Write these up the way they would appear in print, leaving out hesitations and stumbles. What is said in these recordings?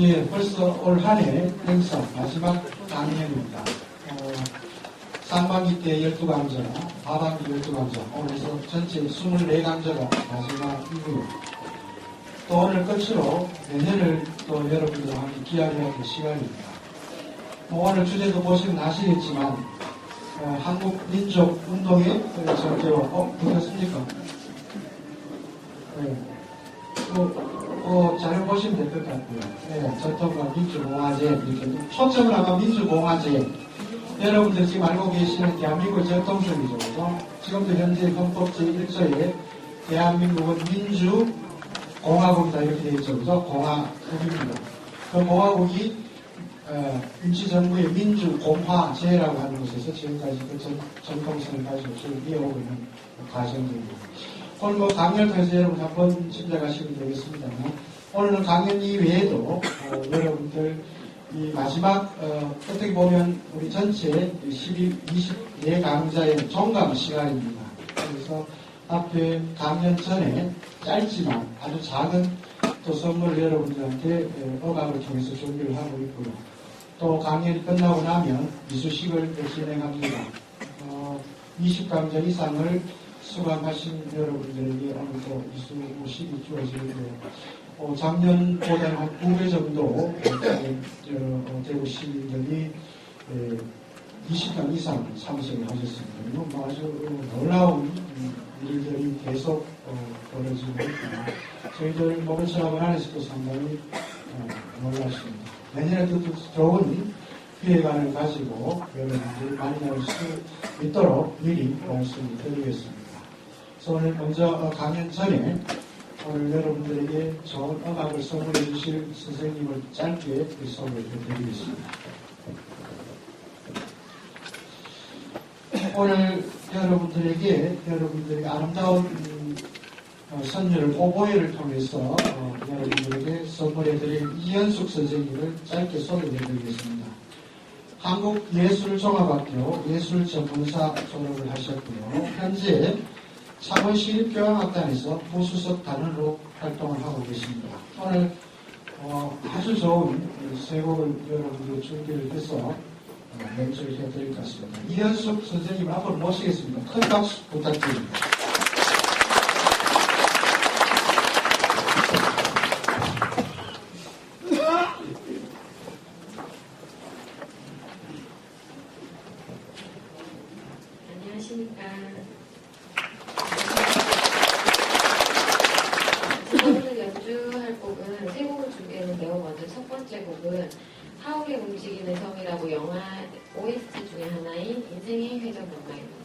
예, 벌써 올 한 해 행사 마지막 강연입니다. 상반기 때 12강좌, 하반기 12강좌, 오늘에서 전체 24강좌가 마지막이고요. 또 오늘 끝으로 내년을 또 여러분들과 함께 기약해야 될 시간입니다. 오늘 주제도 보시면 아시겠지만 한국 민족 운동의 전개와 보셨습니까? 네. 잘 보시면 될 것 같고요. 네, 전통과 민주공화제 이렇게 초점은 아마 민주공화제. 여러분들 지금 알고 계시는 대한민국 전통성이죠. 그죠? 지금도 현재 헌법 제1조에 대한민국은 민주공화국이다 이렇게 되어 있죠. 그죠? 공화국입니다. 그 공화국이 임시정부의 민주공화제라고 하는 곳에서 지금까지 그 전통성을 가지고 쭉 이어오고 있는 과정입니다. 오늘 강연을 통해서 여러분 한번 짐작하시면 되겠습니다만, 오늘은 강연 이외에도 여러분들 이 마지막 어떻게 보면 우리 전체 24강좌의 종강 시간입니다. 그래서 앞에 강연 전에 짧지만 아주 작은 또 선물을 여러분들한테 음악을 통해서 준비를 하고 있고요. 또 강연이 끝나고 나면 이수식을 진행합니다. 20강좌 이상을 수강하신 여러분들에게 오늘도 이수식이 주어지고요. 작년보다는 한 2배 정도 대구 시민들이 20강 이상 참석을 하셨습니다. 아주 놀라운 일들이 계속 벌어지고 있습니다. 저희들 모금천학원 안에서도 상당히 놀랐습니다. 내년에도 좋은 기획안을 가지고 여러분들이 만날 수 있도록 미리 말씀을 드리겠습니다. 그래서 오늘 먼저 강연 전에 오늘 여러분들에게 좋은 음악을 선물해 주실 선생님을 짧게 소개해 드리겠습니다. 오늘 여러분들에게 아름다운 선율을 오보에를 통해서 여러분들에게 선물해 드릴 이현숙 선생님을 짧게 소개해 드리겠습니다. 한국예술종합학교 예술전문사 졸업을 하셨고요. 현재 창원시립교향악단에서 부수석 단원으로 활동을 하고 계십니다. 오늘 아주 좋은 세 곡을 여러분들이 준비를 해서 연주를 해드릴 것 같습니다. 이현숙 선생님 앞으로 모시겠습니다. 큰 박수 부탁드립니다. 안녕하십니까. 오늘 연주할 곡은 세 곡을 준비했는데요. 먼저 첫 번째 곡은 하울의 움직이는 섬이라고 영화 OST 중에 하나인 인생의 회전목마입니다.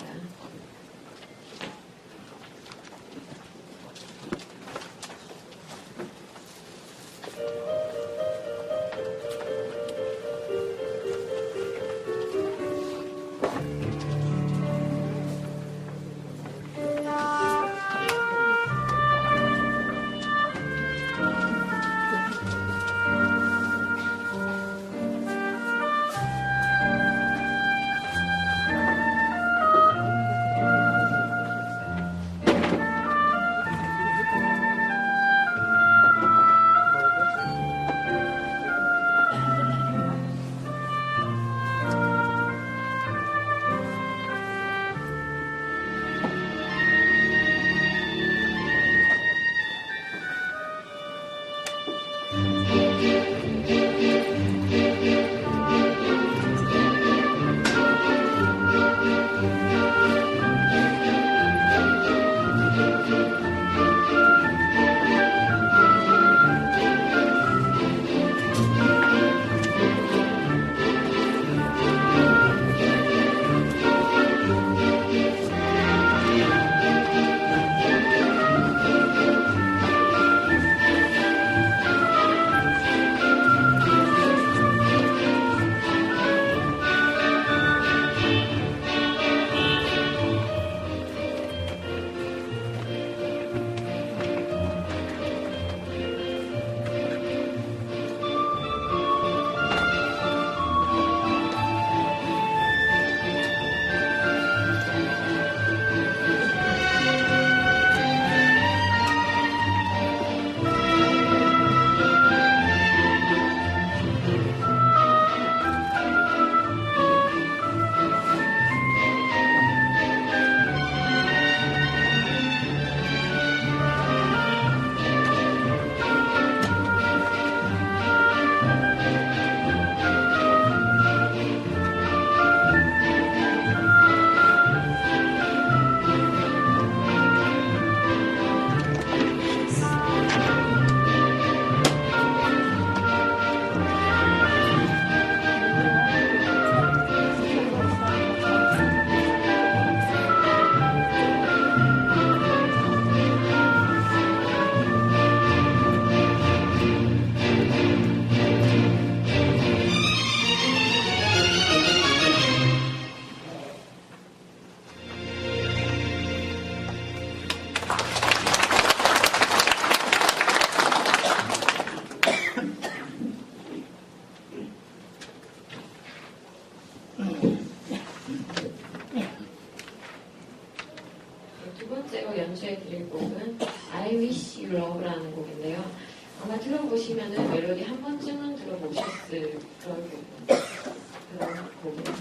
I Wish You Love라는 곡인데요. 아마 들어보시면은 멜로디 한 번쯤은 들어보셨을 그런 곡입니다.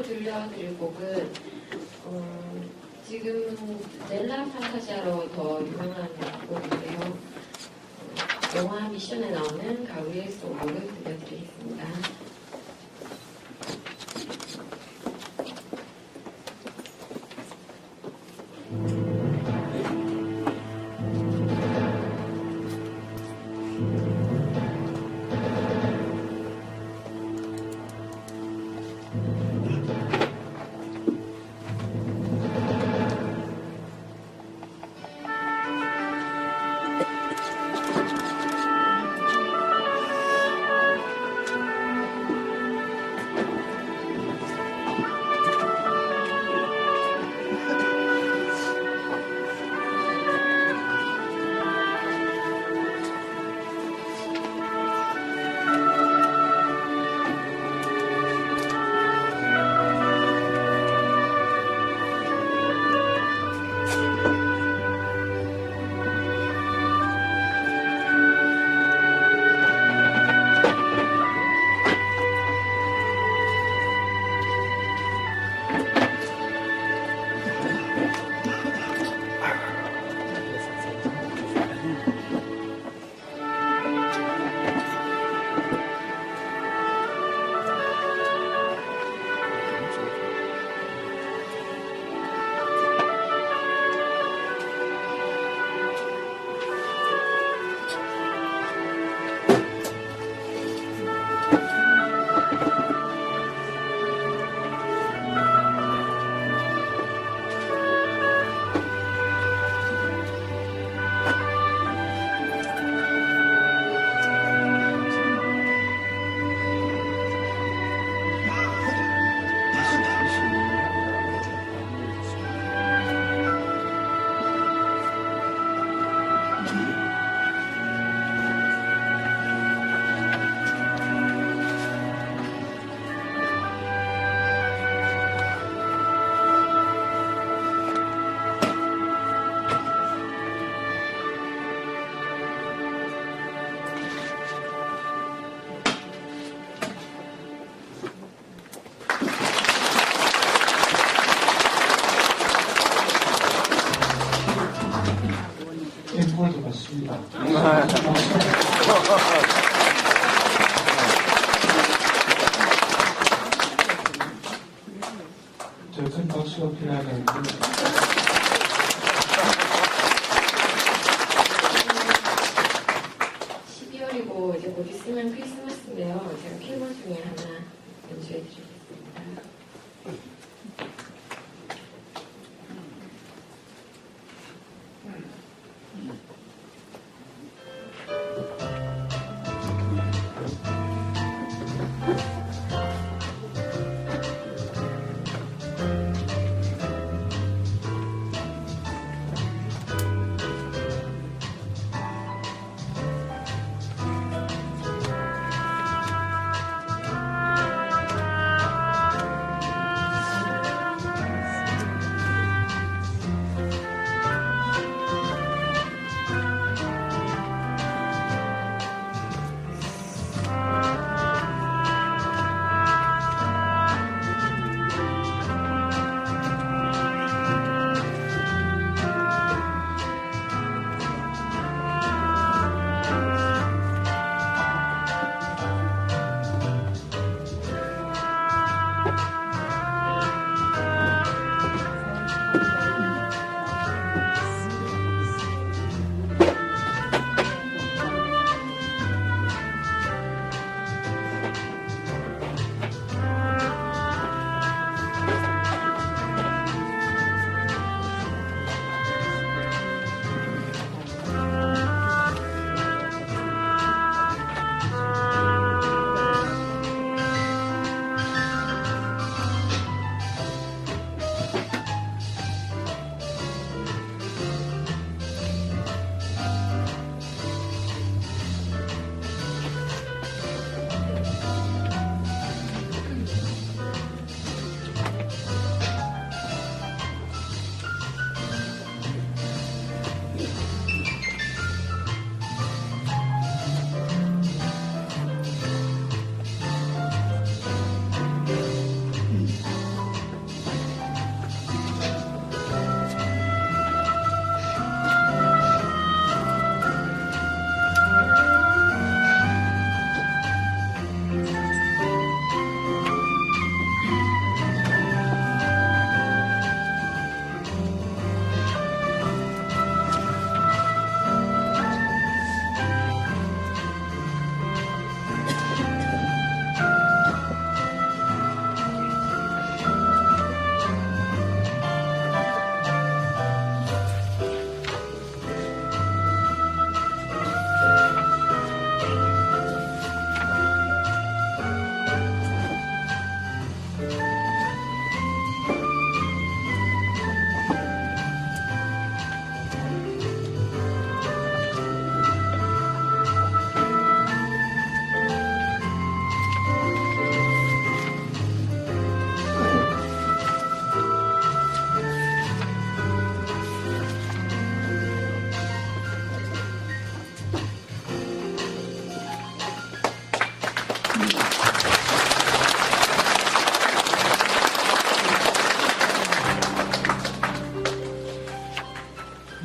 들려드릴 곡은 지금 넬라 판타지아로 더 유명한 곡인데요. 영화 미션에 나오는 가브리엘 소곡을 들려드리겠습니다. 같습니다. 저 큰 박수가 필요하겠는데 12월이고 이제 곧 있으면 크리스마스인데요. 제가 필모 중에 하나 연주해 드리겠습니다.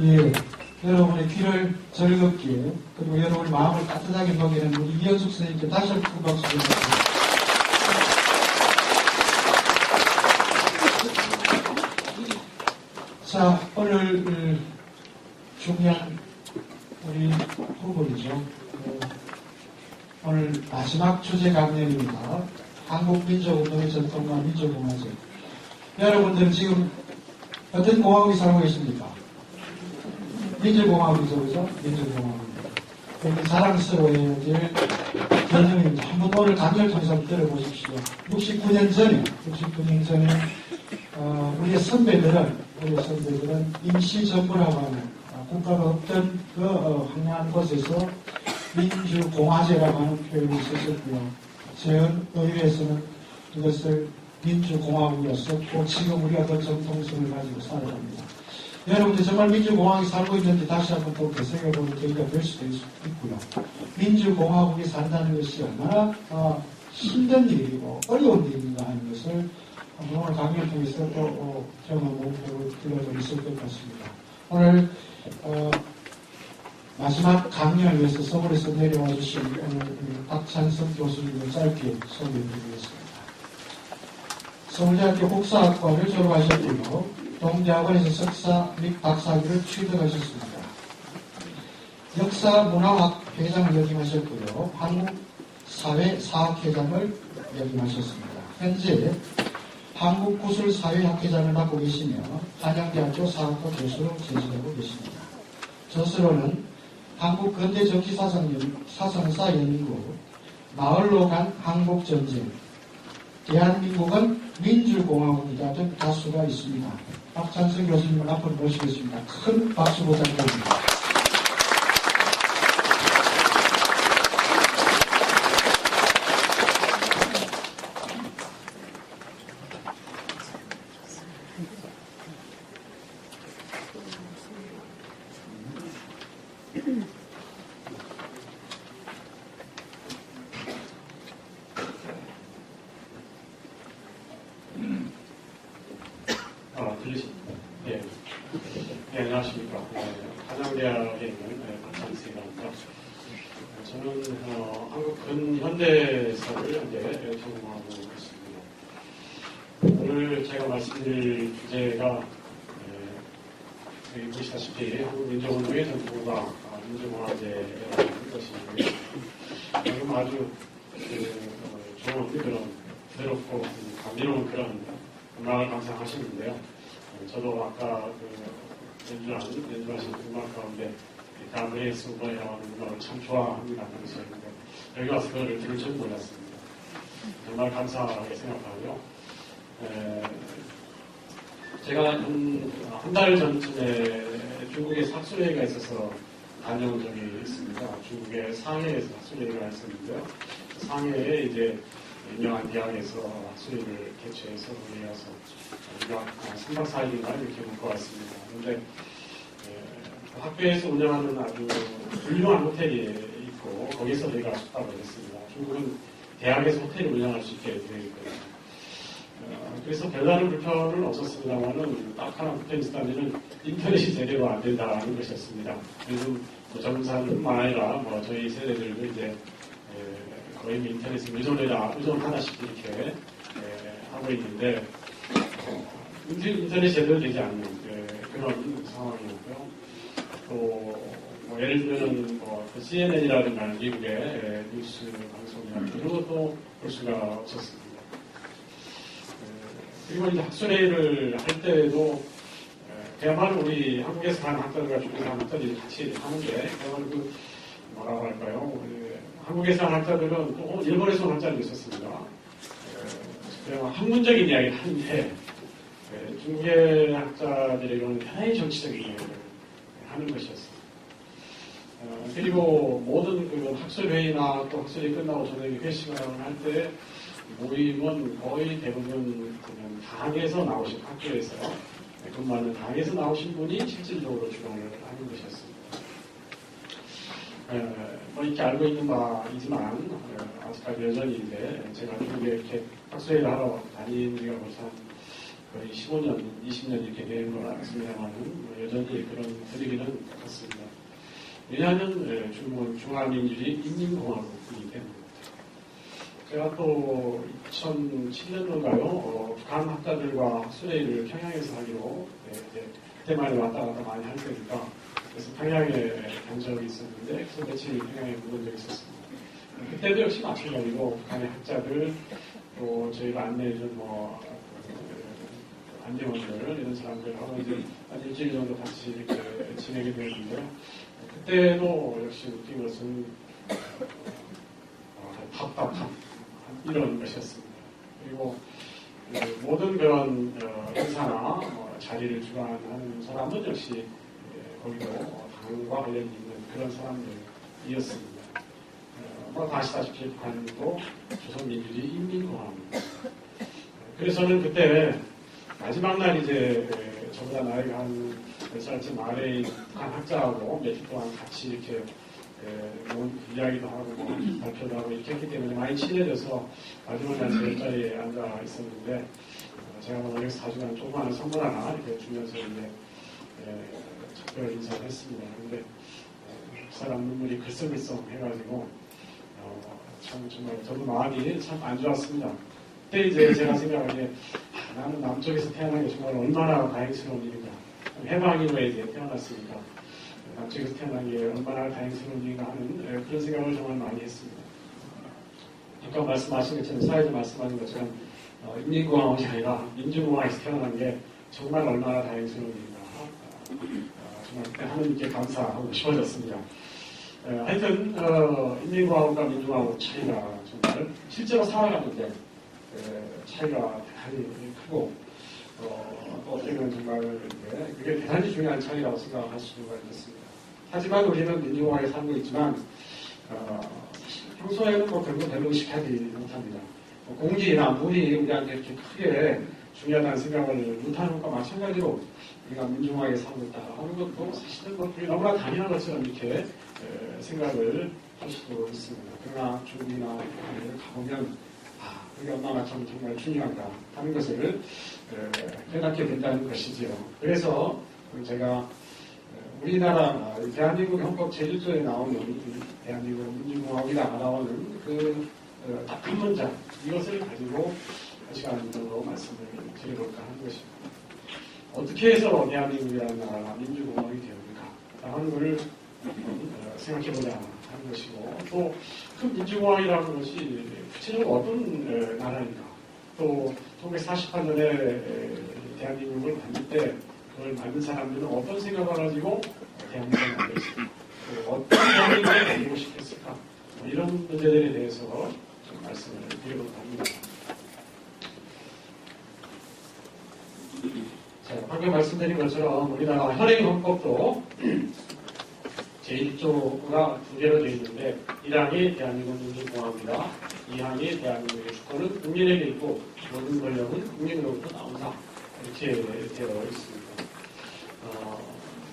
예, 여러분의 귀를 즐겁게 그리고 여러분의 마음을 따뜻하게 먹이는 우리 이현숙 선생님께 다시 한번 큰 박수 드립니다. 자, 오늘 중요한 우리 후보이죠. 오늘 마지막 주제 강연입니다. 한국민족운동의 전통과 민족공화제. 여러분들은 지금 어떤 공화국에 살고 계십니까? 민주공화국이죠, 그죠? 민주공화국입니다. 그런데 자랑스러워해야 될 개념입니다. 한번 오늘 강연을 통해서 한번 들어보십시오. 69년 전에, 우리의 선배들은 임시정부라고 하는 국가가 없던 그 황량한 곳에서 민주공화제라고 하는 표현이 있었고요. 전 의회에서는 이것을 민주공화국이었었고 지금 우리가 그 정통성을 가지고 살아갑니다. 여러분들 정말 민주공화국이 살고 있는지 다시 한번 또 되새겨보는 계기가 될 수도 있고요. 민주공화국이 산다는 것이 얼마나 힘든 일이고 어려운 일인가 하는 것을 오늘 강의를 통해서 또 경험을 들어볼 수 있을 것 같습니다. 오늘 마지막 강연을 위해서 서울에서 내려와 주신 오늘 박찬성 교수님을 짧게 소개해드리겠습니다. 서울대학교 국사학과를 졸업하셨고요. 동대학원에서 석사 및 박사학위를 취득하셨습니다. 역사문화학 회장을 역임하셨고요. 한국사회사학회장을 역임하셨습니다. 현재 한국구술사회학회장을 맡고 계시며 한양대학교 사학과 교수로 재직하고 계십니다. 저서로는 한국근대정치사상사 연구, 마을로 간 한국전쟁, 대한민국은 민주공화국이다 등 다수가 있습니다. 박찬성 교수님을 앞으로 모시겠습니다. 큰 박수 부탁드립니다. 들리십니까? 네. 네, 안녕하십니까. 한양대학에 있는 박찬승입니다. 저는 한국 근현대사를 현재 전공하고 있습니다. 오늘 제가 말씀드릴 주제가 보시다시피 한국민족운동의 전통과 민주문화재라는 것이고요. 지금 아주 좋은 그런 새롭고 감미로운 그런 음악을 감상하시는데요. 저도 아까 연주하신 음악 가운데 가브리엘스 오버라는 음악을 참 좋아합니다. 그래서 여기 와서 그거를 들을 줄 몰랐습니다. 정말 감사하게 생각하고요. 제가 한 달 전쯤에 중국에 학술회의가 있어서 다녀온 적이 있습니다. 중국의 상해에서 학술회의가 있었는데요. 상해에 이제 유명한 대학에서 학술회의를 개최해서 거기 가서 3박 4일인가 이렇게 묵고 왔습니다. 그런데 학교에서 운영하는 아주 훌륭한 호텔이 있고 거기서 저희가 숙박을 했습니다. 중국은 대학에서 호텔을 운영할 수 있게 되어 있거든요. 그래서 별다른 불편은 없었습니다만은 딱 하나 붙어 있었다면 인터넷이 제대로 안 된다는 것이었습니다. 요즘 젊은사들뿐만 아니라 저희 세대들도 이제 거의 인터넷에 의존하다시피 이렇게 하고 있는데 인터넷이 제대로 되지 않는 그런 상황이었고요. 또 예를 들면 CNN이라든가 미국의 뉴스 방송이나 이런 것도 볼 수가 없었습니다. 그리고 이제 학술회의를 할 때도 그야말로 우리 한국에서 하는 학자들과 중국에서 하는 학자들이 같이 하는데 그야말로 뭐라고 할까요? 한국에서 하는 학자들은 또 일본에서 하는 학자들도 있었습니다. 그냥 학문적인 이야기를 하는데 중국의 학자들의 경우는 대단히 정치적인 이야기를 하는 것이었습니다. 그리고 모든 그 학술회의나 또 학술이 끝나고 저녁에 회식을 할 때 모임은 거의 대부분 당에서 나오신 학교에서 근무하는 당에서 나오신 분이 실질적으로 주관을 하는 것이었습니다. 이렇게 알고 있는 바이지만 아직까지 여전히 이제 제가 중국에 이렇게 학술회의를 하러 다닌 지가 벌써 거의 15년, 20년 이렇게 되는 걸 알았습니다만 여전히 그런 분위기는 같습니다. 왜냐하면 중국은 중화민주주의 인민공화국이기 때문입니다. 제가 또 2007년도인가요? 북한 학자들과 학술회의를 평양에서 하기로 그때만 왔다 갔다 많이 할 때니까 그래서 평양에 간 적이 있었는데 그래서 며칠 평양에 묵은 적이 있었습니다. 그때도 역시 마찬가지로 북한의 학자들 또 저희가 안내해준 안내원들 이런 사람들하고 이제 한 일주일 정도 같이 이렇게 지내게 되었는데요. 그때도 역시 느낀 것은 답답한 이런 것이었습니다. 그리고 모든 그런 행사나 자리를 주관하는 사람은 역시 거기도 당과 관련이 있는 그런 사람들이었습니다. 아시다시피 북한도 조선민주주의 인민공화국입니다. 그래서 저는 그때 마지막 날 이제 저보다 나이가 한 몇 살쯤 아래인 북한 학자하고 며칠 동안 같이 이렇게 이야기도 하고 발표도 하고 이렇게 했기 때문에 많이 친해져서 마지막 날 제 옆자리에 앉아 있었는데 제가 여기서 사주간 조그마한 선물 하나 이렇게 주면서 이제 작별 인사를 했습니다. 그런데 사람 눈물이 글썽글썽 해가지고 참 정말 저도 마음이 참 안 좋았습니다. 그때 이제 제가 생각하기에 나는 남쪽에서 태어난 게 정말 얼마나 다행스러운 일인가. 해방 이후에 이제 태어났으니까 남쪽에서 태어난 게 얼마나 다행스러운 일인가 하는 그런 생각을 정말 많이 했습니다. 아까 말씀하신 것처럼 사회자 말씀하신 것처럼 인민공화국이 아니라 민주공화국에서 태어난 게 정말 얼마나 다행스러운 일인가. 정말 그때 하나님께 감사하고 싶어졌습니다. 하여튼 인민공화국과 민주공화국 차이가 정말 실제로 살아가는데 차이가 대단히 크고 어떻게 보면 정말 그게 대단히 중요한 차이라고 생각할 수가 있습니다. 하지만 우리는 민주공화국에 살고 있지만 사실 평소에는 그런 거 별로 의식하지 못합니다. 공기나 물이 우리한테 이렇게 크게 중요하다는 생각을 못하는 것과 마찬가지로 우리가 민주공화국에 살고 있다 하는 것도 사실은 그게 너무나 당연한 것처럼 이렇게 생각을 할 수도 있습니다. 그러나 중국이나 일본에 가보면 그게 얼마나 정말 중요한가 하는 것을 깨닫게 된다는 것이지요. 그래서 제가 우리나라 대한민국 헌법 제1조에 나오는 대한민국 민주공화국이다 나오는 그 딱 한 문장 이것을 가지고 시간으로 말씀을 드려볼까 하는 것입니다. 어떻게 해서 대한민국이라는 나라가 민주공화국이 되었는가 하는 것을 생각해보자 하는 것이고 또 그 민주공화국이라는 것이 구체적으로 어떤 나라인가 또 1948년에 대한민국을 만들 때 그걸 만든 사람들은 어떤 생각을 가지고 대한민국을 만들었을까 또 어떤 대한민국을 만들고 싶었을까 이런 문제들에 대해서 좀 말씀을 드리도록 합니다. 자, 방금 말씀드린 것처럼 우리나라 현행헌법도 제1조가 두 개로 되어 있는데 1항이 대한민국 민주공화국이다. 2항이 대한민국의 주권은 국민에게 있고 모든 권력은 국민으로부터 나온다. 이렇게 되어 있습니다.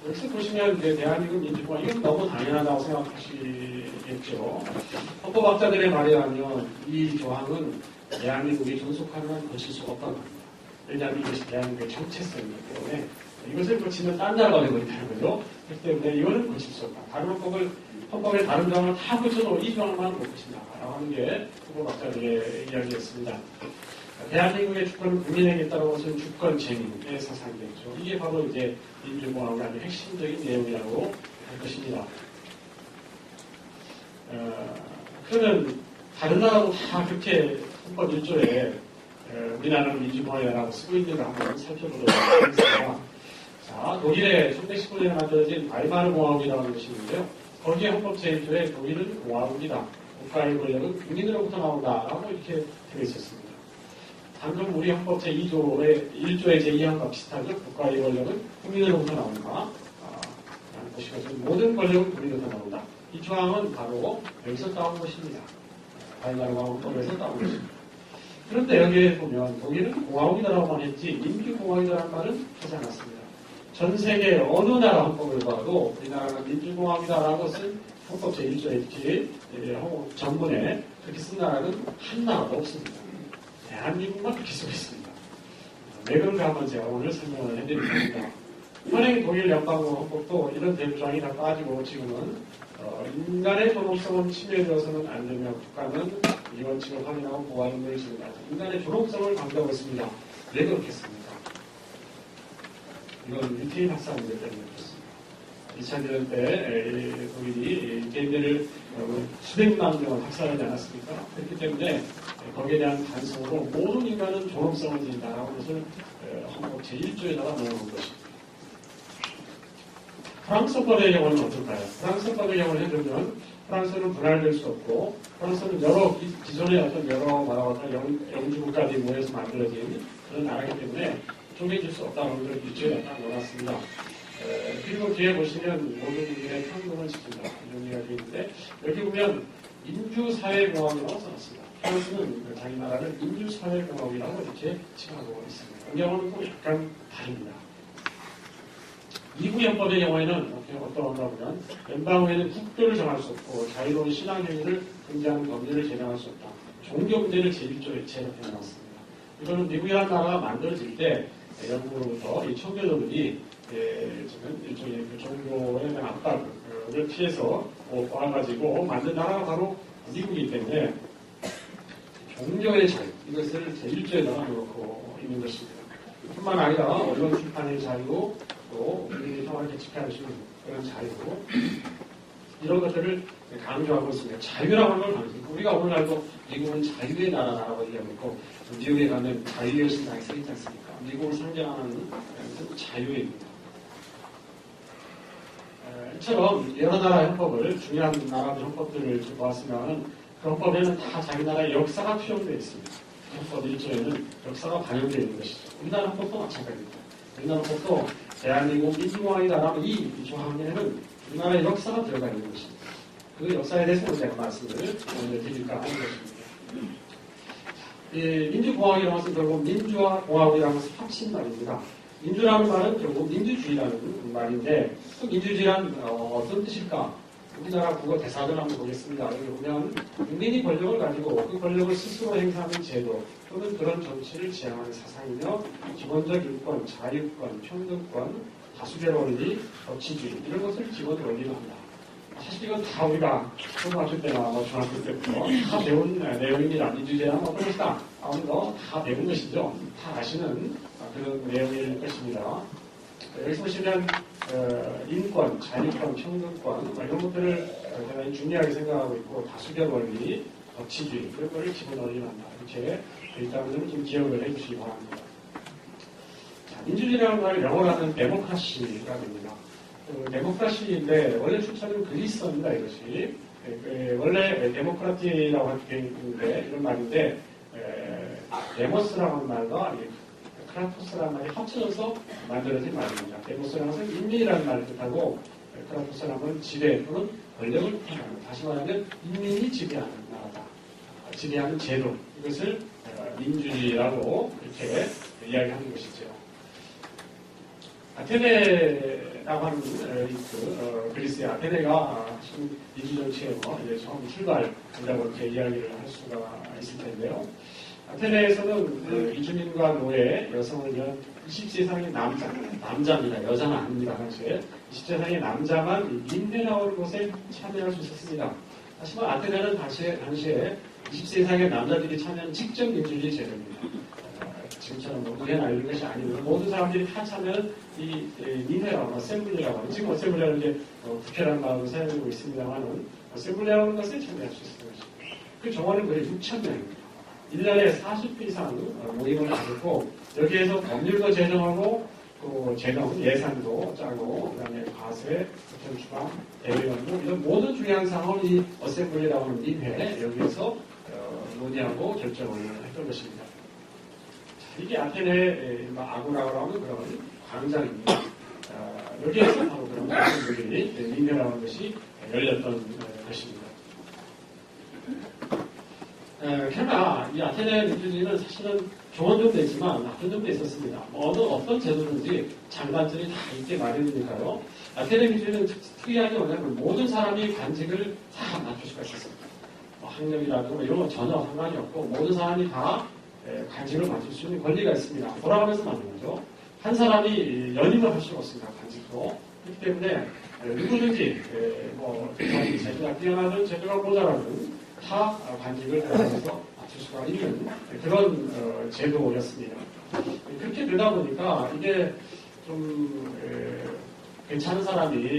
여기서 보시면 이제 대한민국 민주공화국 이건 너무 당연하다고 생각하시겠죠. 헌법학자들의 말에 의하면 이 조항은 대한민국이 존속하는 한 고칠 수가 없다고 합니다. 왜냐하면 이것이 대한민국의 정체성이기 때문에 이것을 고치면 딴 나라가 되버린다는 거죠. 그렇기 때문에 이거는 고칠 수 없다. 다른 헌법의 다른 조항을 다 고쳐도 이 조항만 못 고친다. 라고 하는 게 헌법학자들의 이야기였습니다. 대한민국의 주권은 국민에게 있다는 것은 주권 제민의 사상이겠죠. 이게 바로 이제 민주공화국의 아주 핵심적인 내용이라고 할 것입니다. 그러면 다른 나라도 다 그렇게 헌법 1조에 우리나라는 민주공화국이라고 쓰고 있는 걸 한번 살펴보도록 하겠습니다. 자, 독일의 1919년에 만들어진 바이마르 공화국이라는 것이 있는데요. 거기에 헌법 제1조에 독일은 공화국이다. 국가의 권력은 국민으로부터 나온다라고 이렇게 되어 있었습니다. 방금 우리 헌법 제2조의 1조의 제2항과 비슷하죠. 국가의 권력은 국민으로부터 나온다. 라는 것이거든요. 모든 권력은 국민으로부터 나온다. 이 조항은 바로 여기서 따온 것입니다. 바이마르 공화국에서 따온 것입니다. 그런데 여기에 보면 독일은 공화국이다라고만 했지 민주공화국이라는 말은 하지 않았습니다. 전 세계 어느 나라 헌법을 봐도 우리나라가 민주공화국이다라고 쓴 헌법 제1조에 이렇게 전문에 그렇게 쓴 나라는 한 나라도 없습니다. 대한민국만 그렇게 쓰고 있습니다. 왜 그런가 한번 제가 오늘 설명을 해드리겠습니다. 현행 독일 연방헌법도 이런 대조항이 다 빠지고 지금은 인간의 존엄성은 침해되어서는 안 되며 국가는 이 원칙을 확인하고 보호하는 것을 지급하자. 인간의 존엄성을 강조하고 있습니다. 왜 그렇겠습니까? 이건 유태인 학살 문제 때문에 그렇습니다. 2차 대전 때 독일이 유태인들을 수백만 명을 학살하지 않았습니까? 그렇기 때문에 거기에 대한 반성으로 모든 인간은 존엄성을 지닌다라는 것을 헌법 제1조에다가 넣어놓은 것입니다. 프랑스법의 경우는 어떨까요? 프랑스법의 경우를 해보면 프랑스는 분할될 수 없고 프랑스는 기존의 어떤 여러 영주 국가들이 모여서 만들어진 그런 나라이기 때문에 쪼개질 수 없다는 것을 일조에 딱 넣어놨습니다. 그리고 뒤에 보시면 모든 국민의 평등을 지킨다 이런 이야기가 있는데 여기 보면 민주사회공화국이라고 써놨습니다. 프랑스는 자기 나라를 민주사회공화국이라고 이렇게 칭하고 있습니다. 이 경우는 꼭 약간 다릅니다. 미국 헌법의 경우에는 어떠한가 보면 연방의회는 국교를 정할 수 없고 자유로운 신앙행위를 금지하는 법률을 제정할 수 없다. 종교 문제를 제1조에 제정해놨습니다. 이거는 미국이라는 나라가 만들어질 때 영국으로부터 이 청교도들이 지금 일종의 그 종교에 대한 압박을 피해서 와가지고 만든 나라가 바로 미국이기 때문에 종교의 자유, 이것을 제1조에다가 놓고 있는 것입니다. 뿐만 아니라 언론 출판의 자유, 또 우리 평화를 개척할 수 있는 그런 자유, 이런 것들을 강조하고 있습니다. 자유라고 하는 걸 강조합니다. 우리가 오늘날도 미국은 자유의 나라라고 얘기하고 있고, 미국에 가면 자유의 신당이 서 있지 않습니까? 미국을 상징하는 자유입니다. 이처럼 여러 나라 헌법을, 중요한 나라들 헌법들을 보았으면 그 헌법에는 다 자기 나라의 역사가 표현되어 있습니다. 헌법 1조에는 역사가 반영되어 있는 것이죠. 우리나라 헌법도 마찬가지입니다. 우리나라 헌법도 대한민국 민주공화국이라는 이 조항에는 우리나라의 역사가 들어가 있는 것입니다. 그 역사에 대해서 제가 말씀을 드릴까 하는 것입니다. 민주공화국이라는 것은 결국 민주와 공화국이라는 것은 합친 말입니다. 민주라는 말은 결국 민주주의라는 말인데, 그 민주주의란 어떤 뜻일까? 우리나라 국어 대사전 한번 보겠습니다. 여기 보면 국민이 권력을 가지고 그 권력을 스스로 행사하는 제도 또는 그런 정치를 지향하는 사상이며, 기본적 인권, 자유권, 평등권, 다수결 원리, 법치주의 이런 것을 기본 원리로 합니다. 사실 이건 다 우리가 초등학교 때나 중학교 때부터 다 배운 내용입니다. 민주주의란 어떤 것이다. 아무튼 다 배운 것이죠. 다 아시는 그런 내용일 것입니다. 여기서 보시면 인권, 자유권, 평등권 이런 것들을 대단히 중요하게 생각하고 있고, 다수결 원리, 법치주의 그런 것을 기본 원리로 한다. 이렇게 일단은 좀 기억을 해주시기 바랍니다. 자, 민주주의라는 말을 영어로 하면 데모크라시가 됩니다. 데모크라시인데 원래 출처는 그리스어입니다. 이것이 원래 데모크라티라고 하는데 이런 말인데, 데모스라고 하는 말과 크라토스라는 말이 합쳐져서 만들어진 말입니다. 데모스라는 것은 인민이라는 말을 뜻하고, 크라토스라는 것은 지배 또는 권력을 뜻합니다. 다시 말하면 인민이 지배하는 나라다, 지배하는 제도, 이것을 민주주의라고 이렇게 이야기하는 것이죠. 아테네라고 하는 그리스의 아테네가 민주정치의 처음 출발이라고 이렇게 이야기를 할 수가 있을 텐데요. 아테네에서는 이주민과 노예, 여성을 위한 20세상의 남자입니다. 여자는 아닙니다. 당시에 20세상의 남자만 민회 나오는 곳에 참여할 수 있었습니다. 사실 아테네는 당시에 20세상의 남자들이 참여하는 직접 민주주의 제도입니다. 지금처럼 의회나 이런 것이 아니고 모든 사람들이 다 참여하는 이 민회라고 어셈블리라고 하는, 지금 어셈블리라는 게 국회라는 말로 사용되고 있습니다만은 어셈블리라는 것에 참여할 수 있는 것입니다. 그 정원은 거의 6,000명입니다. 1년에 40회 이상 모임을 가지고 여기에서 법률도 제정하고 또 재정 예산도 짜고, 그다음에 과세, 국정주방, 대외연구 이런 모든 중요한 사항을 이 어셈블리라고 하는 민회 여기에서 논의하고 결정을 했던 것입니다. 자, 이게 아테네 아고라고 하는 그런 광장입니다. 여기에서 바로 그런 어셈블리 민회라고 하는 것이 열렸던 것입니다. 그러나 이 아테네 민주주의는 사실은 좋은 점도 있지만 나쁜 점도 있었습니다. 어떤 제도든지 장단점이 다 있게 마련이니까요. 아테네 민주주의는 특이한 게 뭐냐면 모든 사람이 관직을 다 맡을 수가 있었습니다. 학력이라든가 이런 건 전혀 상관이 없고 모든 사람이 다 관직을 맡을 수 있는 권리가 있습니다. 돌아가면서 맡는 거죠. 한 사람이 연임을 할 수가 없습니다. 관직도. 그렇기 때문에 누구든지 자기 제도가 뛰어나든 제도가 모자라든 다 관직을 돌아가면서 맡을 수가 있는 그런 제도였습니다. 그렇게 되다 보니까 이게 좀 괜찮은 사람이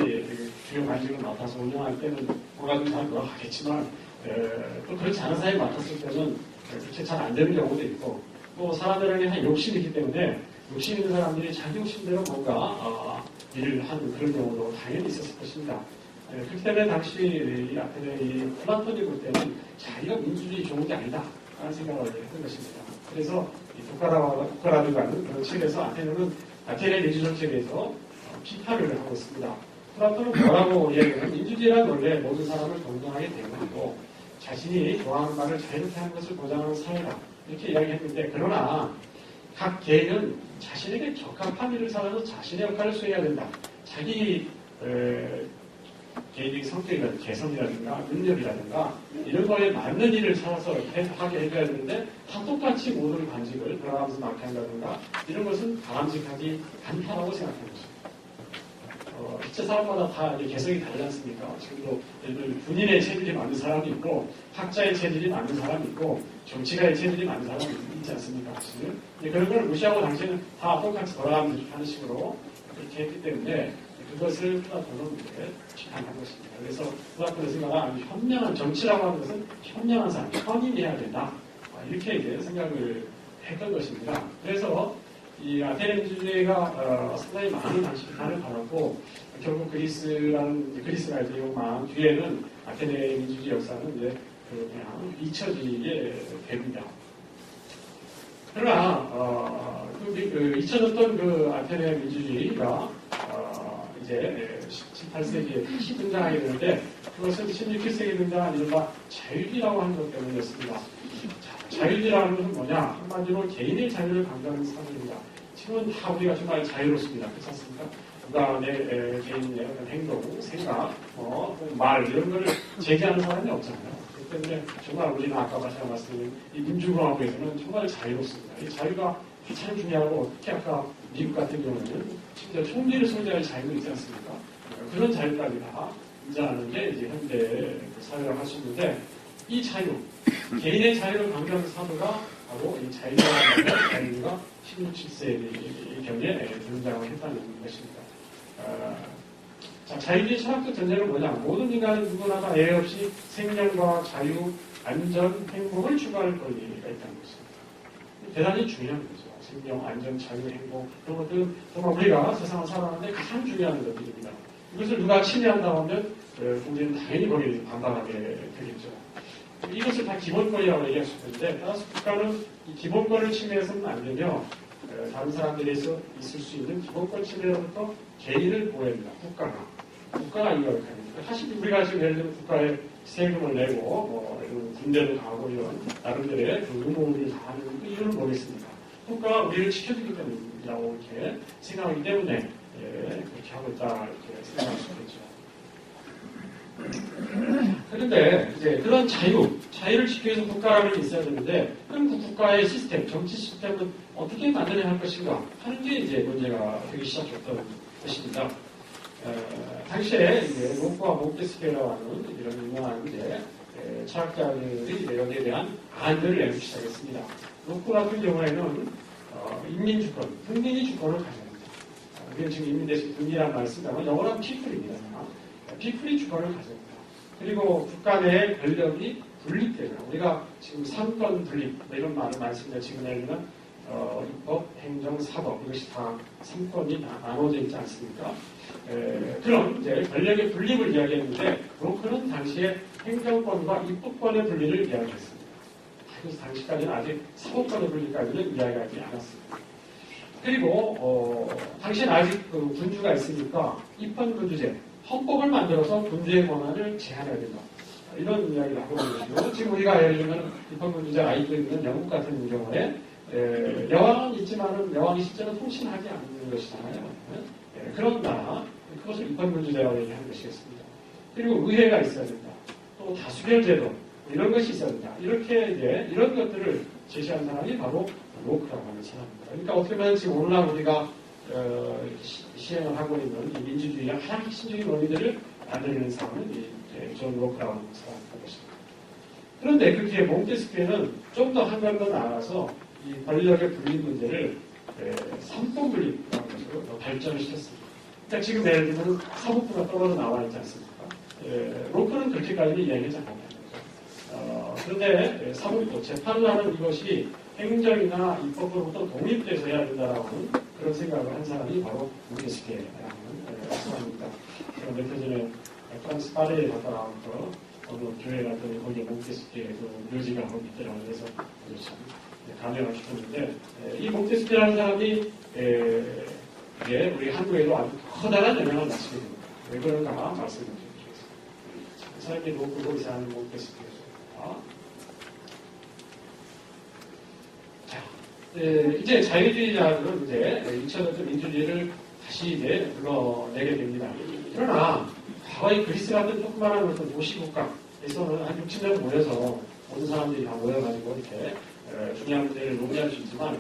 주요 관직을 맡아서 운영할 때는 뭔가 좀 잘 돌아가겠지만, 또 그렇지 않은 사람이 맡았을 때는 그렇게 잘 안 되는 경우도 있고, 또 사람들에게 한 욕심이 있기 때문에 욕심 있는 사람들이 자기 욕심대로 뭔가 일을 하는 그런 경우도 당연히 있었을 것입니다. 그렇기 때문에 당시 이 아테네 이 플라톤이 볼 때는 자기가 민주주의 좋은 게 아니다 라는 생각을 했던 것입니다. 그래서 이 국가라든가 하는 그런 책에서 아테네 민주정책에 대해서 비판을 하고 있습니다. 플라톤은 뭐라고 이야기하면 민주주의란 원래 모든 사람을 동등하게 대우하고 자신이 좋아하는 말을 자유롭게 하는 것을 보장하는 사회다, 이렇게 이야기했는데, 그러나 각 개인은 자신에게 적합한 일을 살아서 자신의 역할을 수행해야 된다. 자기 개인적인 성격이라든가 개성이라든가 능력이라든가 이런 거에 맞는 일을 찾아서 하게 해줘야 되는데 다 똑같이 모든 관직을 돌아가면서 맡게 한다든가 이런 것은 바람직하지 않다라고 생각하는 것입니다. 실제 사람마다 다 이제 개성이 다르지 않습니까? 지금도 예를 들면 군인의 체질이 맞는 사람이 있고 학자의 체질이 맞는 사람이 있고 정치가의 체질이 맞는 사람이 있지 않습니까? 지금 그런 걸 무시하고 당신은 다 똑같이 돌아가면서 하는 식으로 그렇게 했기 때문에 그것을 플라톤은 비판한 것입니다. 그래서 플라톤의 생각은 현명한 정치라고 하는 것은 현명한 사람, 현인이 해야 된다. 이렇게 이제 생각을 했던 것입니다. 그래서 이 아테네 민주주의가 상당히 많은 비판을 받았고 결국 그리스가 이제 망한 뒤에는 아테네 민주주의 역사는 이제 그냥 잊혀지게 됩니다. 그러나 잊혀졌던 그 아테네 민주주의가 이제 18세기에 다시 등장하게 되는데 그것은 16세기에 등장한 이른바 자유주의라고 하는 것 때문이었습니다. 자유주의라는 것은 뭐냐? 한마디로 개인의 자유를 강조하는 사상입니다. 지금은 다 우리가 정말 자유롭습니다. 그렇지 않습니까? 누가 내 개인의 어떤 행동, 생각, 말 이런 거를 제기하는 사람이 없잖아요. 그렇기 때문에 정말 우리는 아까 제가 말씀드린 이 민주공화국에서는 정말 자유롭습니다. 이 자유가 참 중요하고 특히 아까 미국 같은 경우는 진짜 총리를 소지할 자유가 있지 않습니까? 그런 자유까지 다 인정하는 게 이제 현대 사회라고 할 수 있는데 이 자유, 개인의 자유를 강조하는 사도가 바로 이 자유가 16, 17세기경에 등장을 했다는 것입니다. 자유주의 철학적 전제는 뭐냐? 모든 인간은 누구나 다 예외 없이 생명과 자유, 안전, 행복을 추구할 권리가 있다는 것입니다. 대단히 중요한 거죠. 생명, 안전, 자유, 행복 이런 것들은 정말 우리가 세상을 살아가는데 가장 중요한 것들입니다. 이것을 누가 침해한다고 하면 국민은 당연히 거기에 반발하게 되겠죠. 이것을 다 기본권이라고 얘기할 수 있는데 따라서 국가는 이 기본권을 침해해서는 안 되며 다른 사람들에서 있을 수 있는 기본권 침해로부터 개인을 보호해야 됩니다. 국가가 이걸 합니다. 사실 우리가 지금 예를 들면 국가에 세금을 내고 이런 군대도 가고 이런 나름대로의 그 의무를 다하는 그 이유는 뭐겠습니까? 국가가 우리를 지켜주기 때문이라고 이렇게 생각하기 때문에 그렇게 하고 있다 이렇게 생각할 수 있겠죠. 그런데 이제 그런 자유를 지키기 위해서 국가라는 게 있어야 되는데 그럼 그 국가의 시스템, 정치 시스템은 어떻게 만들어야 할 것인가 하는 게 이제 문제가 되기 시작했던 것입니다. 당시에 이제 로크와 몽테스키에라고 하는 이런 유명한 이제 철학자들이 여기에 대한 안들을 내기 시작했습니다. 로크 같은 경우에는 인민주권, 국민이 주권을 가져야 합니다. 우리는 지금 인민 대신 국민이라는 말을 쓰다가 영어로는 피플입니다. 피플이 주권을 가져옵니다. 그리고 국가 내의 권력이 분립되죠. 우리가 지금 삼권 분립 이런 말을 많이 씁니다. 지금 예를 들면 입법, 행정, 사법 이것이 다 삼권이 나눠져 있지 않습니까? 그런 이제 권력의 분립을 이야기했는데 로크는 당시에 행정권과 입법권의 분리를 이야기했습니다. 그래서 당시까지는 아직 사법권의 분리까지는 이야기하지 않았습니다. 그리고 당시에는 아직 그 군주가 있으니까 입헌군주제 헌법을 만들어서 군주의 권한을 제한해야 된다. 이런 이야기를 하고 있는 것이고 지금 우리가 예를 들면 입헌군주제가 아직도 있는 영국 같은 경우에 여왕은 있지만은 여왕이 실제로 통신하지 않는 것이잖아요. 그런다. 그것을 입헌군주제라고 얘기하는 것이겠습니다. 그리고 의회가 있어야 된다. 또 다수결제도 이런 것이 있어야 된다. 이렇게 이제 이런 것들을 제시한 사람이 바로 로크라고 하는 사람입니다. 그러니까 어떻게 보면 지금 오늘날 우리가 시행을 하고 있는 이 민주주의의 가장 핵심적인 원리들을 만들어내는 사람은 존 로크라고 하는 사람인 것입니다. 그런데 그 뒤에 몽테스키에는 좀 더 한 번 더 나아가서 이 권력의 분립 문제를 삼권 분립이라는 것으로 더 발전을 시켰습니다. 그러니까 지금 예를 들면 사법부가 떨어져 나와 있지 않습니까? 로크는 그렇게까지는 이야기하지 않았다는 거죠. 그런데 사법부, 재판을 하는 이것이 행정이나 입법으로부터 독립돼서 해야 된다라고 하는 그런 생각을 한 사람이 바로 몽테스키에라는 사람입니다. 제가 며칠 전에 프랑스 파리에 갔다 나와서 어느 교회 갔더니 거기에 몽테스키의 그 묘지가 거기 있더라고요. 그래서 참 감명을 깊었는데 이 몽테스키라는 사람이 우리 한국에도 아주 커다란 영향을 미치게 됩니다. 왜 그런가 말씀을 드리겠습니다. 그 사람이 로크고 이 사람이 몽테스키입니다. 이제 자유주의자들은 이제 2000년대 민주주의를 다시 이제 불러내게 됩니다. 그러나 과거의 그리스 같은 조그마한 어떤 도시국가에서는 한 6, 7명 모여서 모든 사람들이 다 모여가지고 이렇게 중요한 문제를 논의할 수 있지만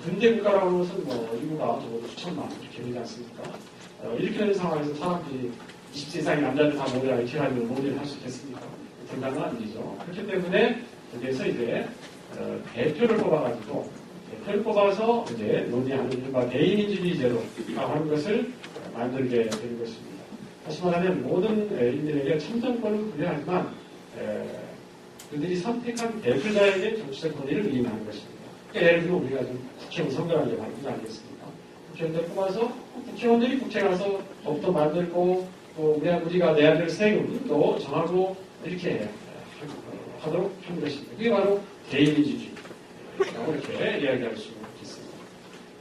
근대 국가라고 하는 것은 뭐 인구가 적어도 수천만 이렇게 되지 않습니까? 이렇게 되는 상황에서 사람들이 20세 이상의 남자들 다 모여라 이렇게 가지고 논의를 할 수 있겠습니까? 불가능한 일이죠. 그렇기 때문에 여기에서 이제 대표를 뽑아서 이제 논의하는 이른바 대의민주주의 제도라고 하는 것을 만들게 되는 것입니다. 다시 말하면 모든 인민에게 참정권을 부여하지만 그들이 선택한 대표자에게 정치적 권리를 위임하는 것입니다. 그러니까 예를 들면 우리가 좀 국회의원 선거라는 게 바로 그거 아니겠습니까? 국회의원들 뽑아서 국회의원들이 국회 가서 법도 만들고 또 우리가 내야 될 세금도 정하고 이렇게 하도록 하는 것입니다. 그게 바로 대의민주주의라고 이렇게 이야기할 수 있습니다.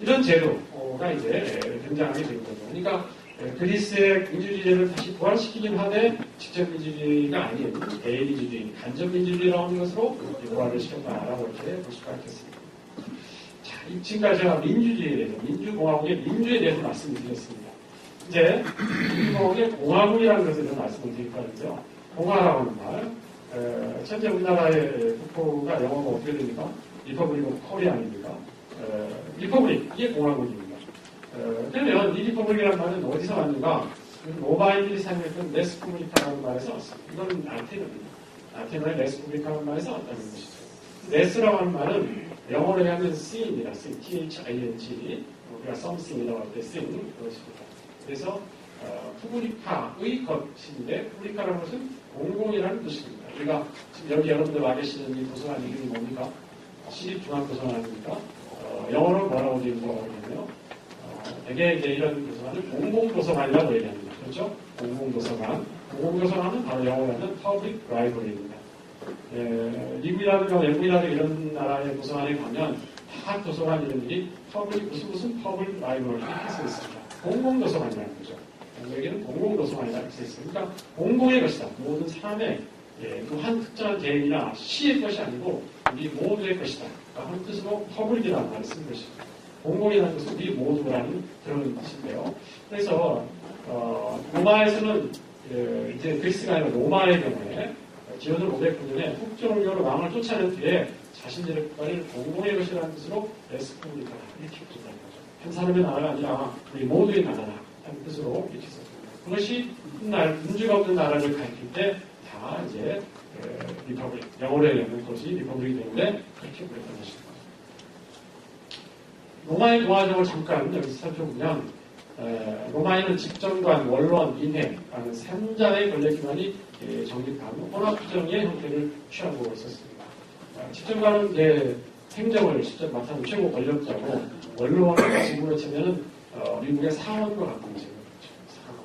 이런 제도가 이제 등장하게 된 거죠. 그러니까 그리스의 민주주의를 다시 부활시키긴 하되 직접 민주주의가 아닌 대의민주주의, 간접민주주의라고 하는 것으로 부활을 시켰다라고 이렇게 볼 수가 있겠습니다. 자, 지금까지 제가 민주주의에 대해서, 민주공화국의 민주에 대해서 말씀을 드렸습니다. 이제 민주공화국의 공화국이라는 것을 좀 말씀을 드릴 거는데요. 공화라고 하는 말, 현재 우리나라의 국호가 영어가 어떻게 됩니까? 리퍼블릭 오브 코리아 아닙니까? 리퍼블릭, 이게 공화국입니다. 그러면 이 리퍼블릭이라는 말은 어디서 왔는가? 로마인들이 사용했던 레스푸블리카라는 말에서 왔습니다. 이건 아테네입니다. 아테네의 레스푸블리카라는 말에서 왔다는 것이죠. 레스라고 하는 말은 영어로 하면 C입니다. C, T-H-I-N-G. 우리가 something이라고 할 때 Cing 그것입니다. 그래서 푸블리카의 것인데 푸블리카라는 것은 공공이라는 뜻입니다. 우리가 지금 여기 여러분들 와 계시는 이 도서관 이름이 뭡니까? 시립중앙도서관 아닙니까? 영어로 뭐라고 되어있냐면요. 대개 이제 이런 도서관을 공공도서관이라고 얘기합니다. 그렇죠? 공공도서관. 공공도서관은 바로 영어로 하면 public library입니다. 미국이라든가 외국이라든가 이런 나라의 도서관에 가면 다 도서관 이름들이 무슨 public library 이렇게 써 있습니다. 공공도서관이라는 거죠. 여기는 공공도서관이라고 써 있습니다. 그러니까 공공의 것이다. 모든 사람의 한 특정한 개인이나 시의 것이 아니고 우리 모두의 것이다. 하는 뜻으로 public이라는 말을 쓴 것입니다. 공공이라는 것은 우리 모두라는 그런 뜻인데요. 그래서 로마에서는 이제 그리스가 아니라 로마의 경우에 기원전 509년에 북종교로 왕을 쫓아낸 뒤에 자신들의 국가를 공공의 것이라는 뜻으로 레스푸블리카 이렇게 부른다는 거죠. 한 사람의 나라가 아니라 우리 모두의 나라라 하는 뜻으로 이렇게 썼습니다. 그것이 훗날 민주가 없는 나라를 가리킬 때 다 이제 리퍼블릭, 영어로 얘기하는 것이 리퍼블릭이 되는데 그렇게 부르는 것입니다. 로마의 동화정을 잠깐 여기서 살펴보면 로마에는 집정관, 원론, 인회라는 3자의 권력기관이 정립한 혼합주정의 형태를 취하고 있었습니다. 집정관은 이제 행정을 직접 맡아는 최고 권력자고 원론을 지금으로 치면은 미국의 상원과 같은 제도죠. 상원.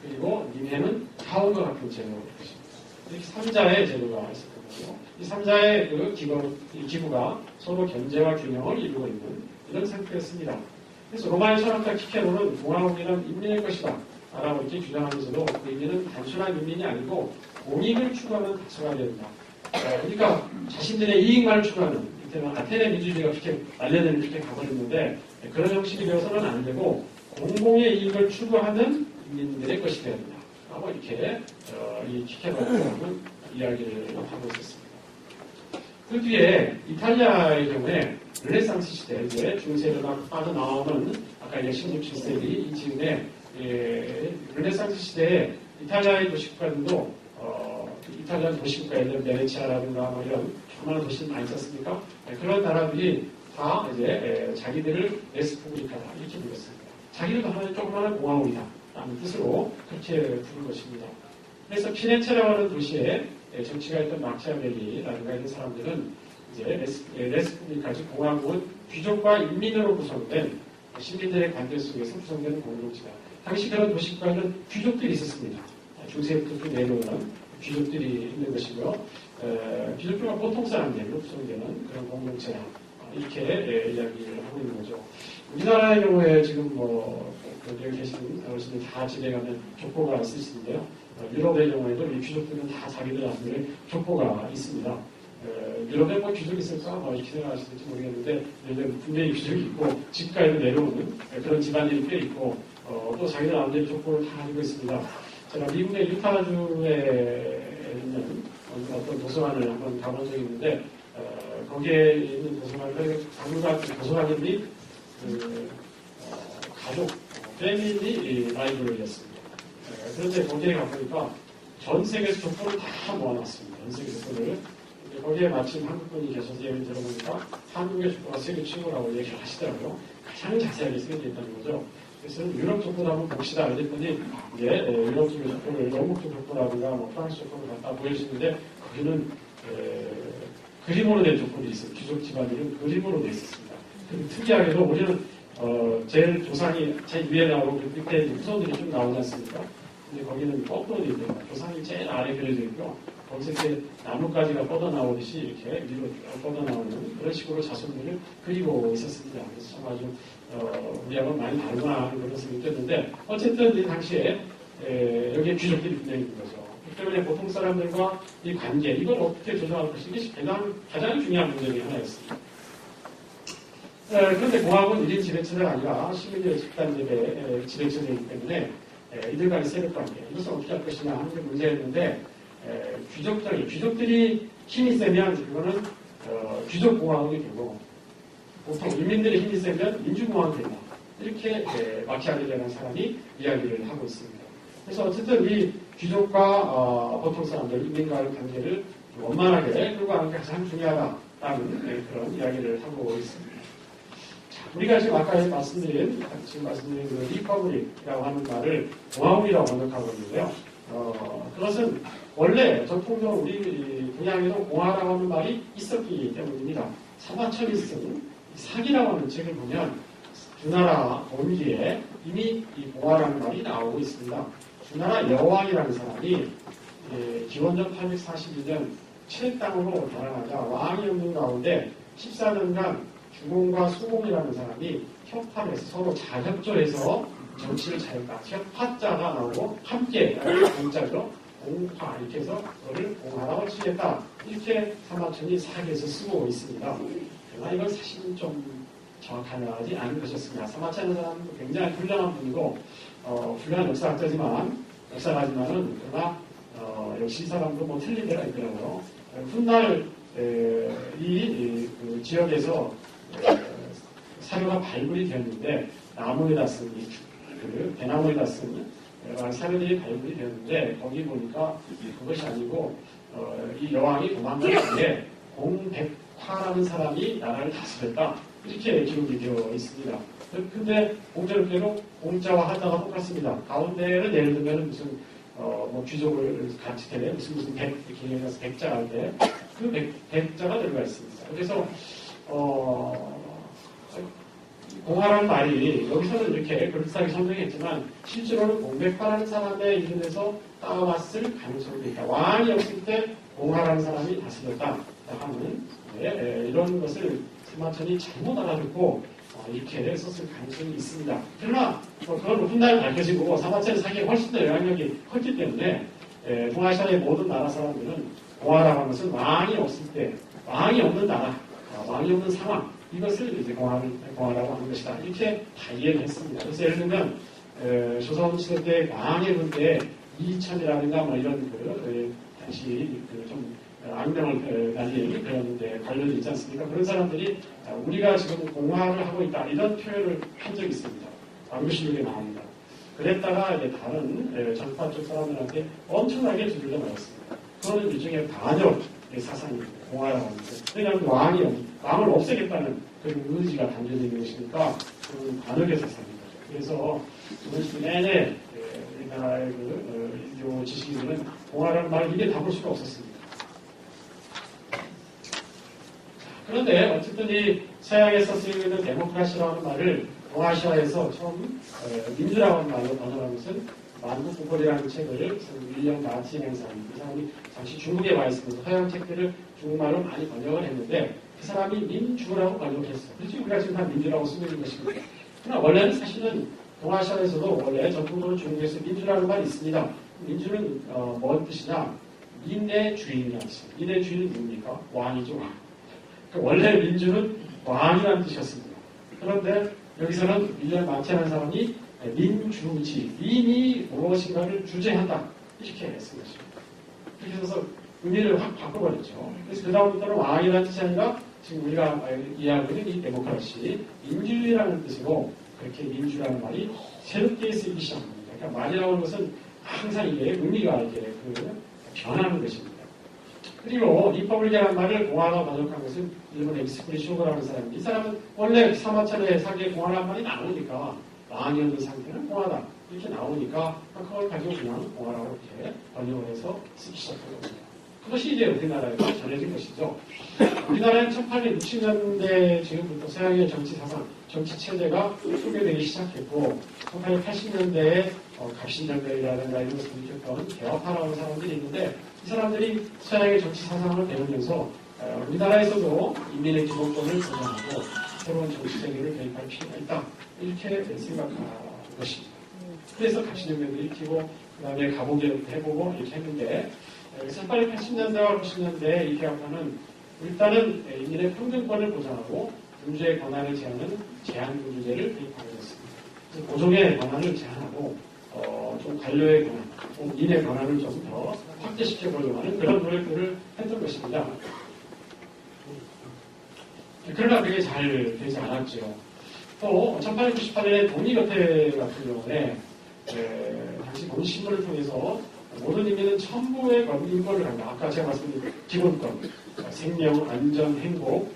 그리고 인회는 하원과 같은 제도를 것입니다. 이렇게 3자의 제도가 있었거든요. 이 3자의 이 기구가 서로 견제와 균형을 이루고 있는 이런 상태였습니다. 그래서 로마의 철학자 키케로는 공화국이란 인민의 것이다 라고 이렇게 주장하면서도 그 인민은 단순한 인민이 아니고 공익을 추구하는 가치가 된다. 그러니까 자신들의 이익만을 추구하는 이때는 아테네 민주주의가 그렇게 말년에는 그렇게 가버렸는데 그런 형식이 되어서는 안 되고 공공의 이익을 추구하는 인민들의 것이 되어야 된다 라고 이렇게 이 키케로는 이야기를 하고 있었습니다. 그 뒤에 이탈리아의 경우에 르네상스 시대, 이제 중세로 막 빠져나오는 아까 16, 17세기 이 즈음에 르네상스 시대에 이탈리아의 도시국가들도 이탈리아 도시국가들 베네치아라든가 뭐 이런 조그마한 도시들 많이 있었습니까? 그런 나라들이 다 이제 자기들을 레스푸블리카다 이렇게 불렀습니다. 자기들도 하나의 조그마한 공화국이다 라는 뜻으로 그렇게 부른 것입니다. 그래서 피렌체라고 하는 도시에 정치가 있던 마키아벨리라든가 이런 사람들은 이제 레스푸블리카, 즉 공화국은 귀족과 인민으로 구성된 시민들의 관계 속에서 구성되는 공동체다. 당시 그런 도시국가에는 귀족들이 있었습니다. 중세부터 내려오는 귀족들이 있는 것이고요. 귀족들과 보통 사람들로 구성되는 그런 공동체다. 이렇게 이야기를 하고 있는 거죠. 우리나라의 경우에 지금 여기 계시는 어르신들 다 집에 가면 족보가 있으시는데요. 유럽의 경우에도 이 귀족들은 다 자기들 나름의 족보가 있습니다. 유럽에 뭐 귀족이 있을까? 이렇게 생각하실지 모르겠는데, 분명히 귀족이 있고, 집가에도 내려오는 그런 집안들이 꽤 있고, 또 자기들 나름대로 조건을 다 가지고 있습니다. 제가 미국의 유타주에 있는 어떤 도서관을 한번 가본 적이 있는데 거기에 있는 도서관은 당분간 도서관이 가족, 패밀리 라이브러리였습니다. 그런데 거기에 가보니까 전 세계에서 조건을 다 모아놨습니다. 전 세계 조건을. 거기에 마침 한국분이 계셔서 얘기를 들어보니까 한국의 조건가 세계 최고라고 얘기를 하시더라고요. 가장 자세하게 쓰여져 있다는 거죠. 그래서 유럽 조건을 한번 봅시다. 이랬더니 이제 유럽 쪽의 조건을 영국 쪽 조건이라든가 뭐 프랑스 조건을 갖다 보여주시는데 거기는 그림으로 된 조건이 있어요. 귀족 집안들은 그림으로 돼 있었습니다. 특이하게도 우리는 제일 조상이 제일 위에 나오고 그 밑에 후손들이 좀 나오지 않습니까? 근데 거기는 거꾸로 돼 있대요. 조상이 제일 아래 그려져 있고요. 거기서 이렇게 나뭇가지가 뻗어나오듯이 이렇게 위로 뻗어나오는 그런 식으로 자손들을 그리고 있었습니다. 그래서 참 아주 우리하고는 많이 다르구나 하는 그런 생각이 들었는데 어쨌든 이 당시에 여기에 귀족들이 분명히 있는 거죠. 그렇기 때문에 보통 사람들과 이 관계 이걸 어떻게 조정할 것인지 가장 중요한 문제의 하나였습니다. 그런데 공학은 1인 지배체제가 아니라 시민들의 집단 재배 지배체제이기 때문에 이들 간의 세력관계 이것을 어떻게 할 것이냐 하는 게 문제였는데 귀족들이 힘이 세면 그거는 귀족공화국이 되고 보통 인민들의 힘이 세면 민주공화국이 된다. 이렇게 마키아벨리라는 사람이 이야기를 하고 있습니다. 그래서 어쨌든 이 귀족과 보통 사람들, 인민과의 관계를 원만하게 끌고 가는 게 가장 중요하다라는 그런 이야기를 하고 있습니다. 우리가 지금 아까 말씀드린 그 리퍼블릭이라고 하는 말을 공화국이라고 번역하고 있는데요. 그것은 원래 전통적으로 우리 동양에도 공화라고 하는 말이 있었기 때문입니다. 사마천이 쓴 사기라고 하는 책을 보면 주나라 본기에 이미 이 공화라는 말이 나오고 있습니다. 주나라 여왕이라는 사람이 기원전 842년 칠땅으로 달아나자 왕이 없는 가운데 14년간 주공과 수공이라는 사람이 협합해서 서로 자협조해서 정치를 잘했다. 협파자가 나오고 함께 공자죠. 공화 이렇게 해서 그거를 공화라고 치겠다. 이렇게 사마천이 사기에서 쓰고 있습니다. 그러나 이건 사실은 좀 정확하지 않은 것이었습니다. 사마천은 사람은 굉장히 훌륭한 분이고 훌륭한 역사학자지만은 그러나 역시 이 사람도 뭐 틀린 데가 있더라고요. 훗날 그 지역에서 사료가 발굴이 되었는데 나무에다 쓴 대나무에다 쓴 사료들이 발굴이 되었는데 거기 보니까 그것이 아니고 이 여왕이 도망간 뒤에 공백화라는 사람이 나라를 다스렸다 이렇게 기록이 되어 있습니다. 근데 공자롭게도 공자와 하자가 똑같습니다. 가운데를 예를 들면 무슨 뭐 귀족을 같이 되네 무슨 백 이렇게 해서 백자 할 때 그 백자가 들어가 있습니다. 그래서 공화라는 말이 여기서는 이렇게 그럴싸하게 설명했지만 실제로는 공백화라는 사람의 이름에서 따왔을 가능성도 있다. 왕이 없을 때 공화라는 사람이 다스렸다 하는 이런 것을 사마천이 잘못 알아듣고 이렇게 썼을 가능성이 있습니다. 그러나 그건 훗날 밝혀지고 사마천의 사기에 훨씬 더 영향력이 컸기 때문에 동아시아의 모든 나라 사람들은 공화라고 하는 것은 왕이 없을 때 왕이 없는 나라 왕이 없는 상황 이것을 이제 공화라고 하는 것이다. 이렇게 다 이해를 했습니다. 그래서 예를 들면 조선시대 때 왕의 군대에 이천이라든가 뭐 이런 당시 좀 악명을 날린 그런 데 관련이 있지 않습니까? 그런 사람들이 우리가 지금 공화를 하고 있다 이런 표현을 한 적이 있습니다. 왕조실록에 나옵니다. 그랬다가 이제 다른 정파 쪽 사람들한테 엄청나게 두들겨 맞았습니다. 그거는 일종의 반역 사상입니다. 공화라고 하는 것. 왜냐하면 왕을 없애겠다는 그런 의지가 담겨져 있는 것이니까 그건 반역의 사상입니다. 그래서 조선시대 내내 우리나라의 인조 지식인들은 공화라는 말을 입에 담을 수가 없었습니다. 그런데 어쨌든 이 서양에서 쓰이고 있는 데모크라시라고 하는 말을 동아시아에서 처음 민주라고 하는 말로 번역한 것은 만국국벌이라는 책을 윌리엄 마틴이라는 사람이 그 사람이 당시 중국에 와 있으면서 서양 책들을 중국말로 많이 번역을 했는데 그 사람이 민주라고 번역했어요. 그래서 우리가 지금 다 민주라고 쓰고 있는 것입니다. 그러나 원래는 사실은 동아시아에서도 원래 전통적으로 중국에서 민주라는 말이 있습니다. 민주는 뭔 뜻이냐? 민의 주인이라는 뜻입니다. 민의 주인은 누굽니까? 왕이죠. 왕. 그러니까 원래 민주는 왕이라는 뜻이었습니다. 그런데 여기서는 윌리엄 마틴이라는 사람이 민주지, 민이 무엇인가를 주재한다. 이렇게 쓴 것입니다. 그렇게 해서 의미를 확 바꿔버렸죠. 그래서 그다음부터는 왕이라는 뜻이 아니라 지금 우리가 이해하고 있는 이 데모크라시, 민주주의라는 뜻으로 그렇게 민주라는 말이 새롭게 쓰이기 시작합니다. 그러니까 말이라는 것은 항상 이게 의미가 이렇게 변하는 것입니다. 그리고 리퍼블릭이라는 말을 공화가 번역한 것은 일본의 익스프리 쇼거라는 사람입니다. 이 사람은 원래 사마천의 사기에 공화라는 말이 나오니까 왕이었는 상태는 공화다. 이렇게 나오니까 그걸 가지고 그냥 공화라고 이렇게 번역을 해서 쓰기 시작한 겁니다. 그것이 이제 우리나라에서 전해진 것이죠. 우리나라는 1860년대 지금부터 서양의 정치 사상, 정치 체제가 소개되기 시작했고 1880년대에 갑신정변이라든가 이런 것을 일으켰던 개혁파라는 사람들이 있는데 이 사람들이 서양의 정치 사상을 배우면서 우리나라에서도 인민의 기본권을 보장하고 새로운 정치 체계를 도입할 필요가 있다. 이렇게 생각한 것입니다. 그래서 갑신정변도 일으키고 그 다음에 가보기를 해보고 이렇게 했는데 1880년대와 90년대에 이 개혁파는 일단은 인민의 평등권을 보장하고 군주의 권한을 제한하는 제한군주제를 도입하게 됐습니다. 고종의 권한을 제한하고 좀 관료의 권한, 인의 권한을 좀 더 확대시켜 보려고 하는 그런 노력들을 했던 것입니다. 그러나 그게 잘 되지 않았죠. 또 1898년에 독립협회 같은 경우에 당시 본신문을 통해서 모든 인민은 천부의 인권을 갖는다. 아까 제가 말씀드린 기본권, 생명, 안전, 행복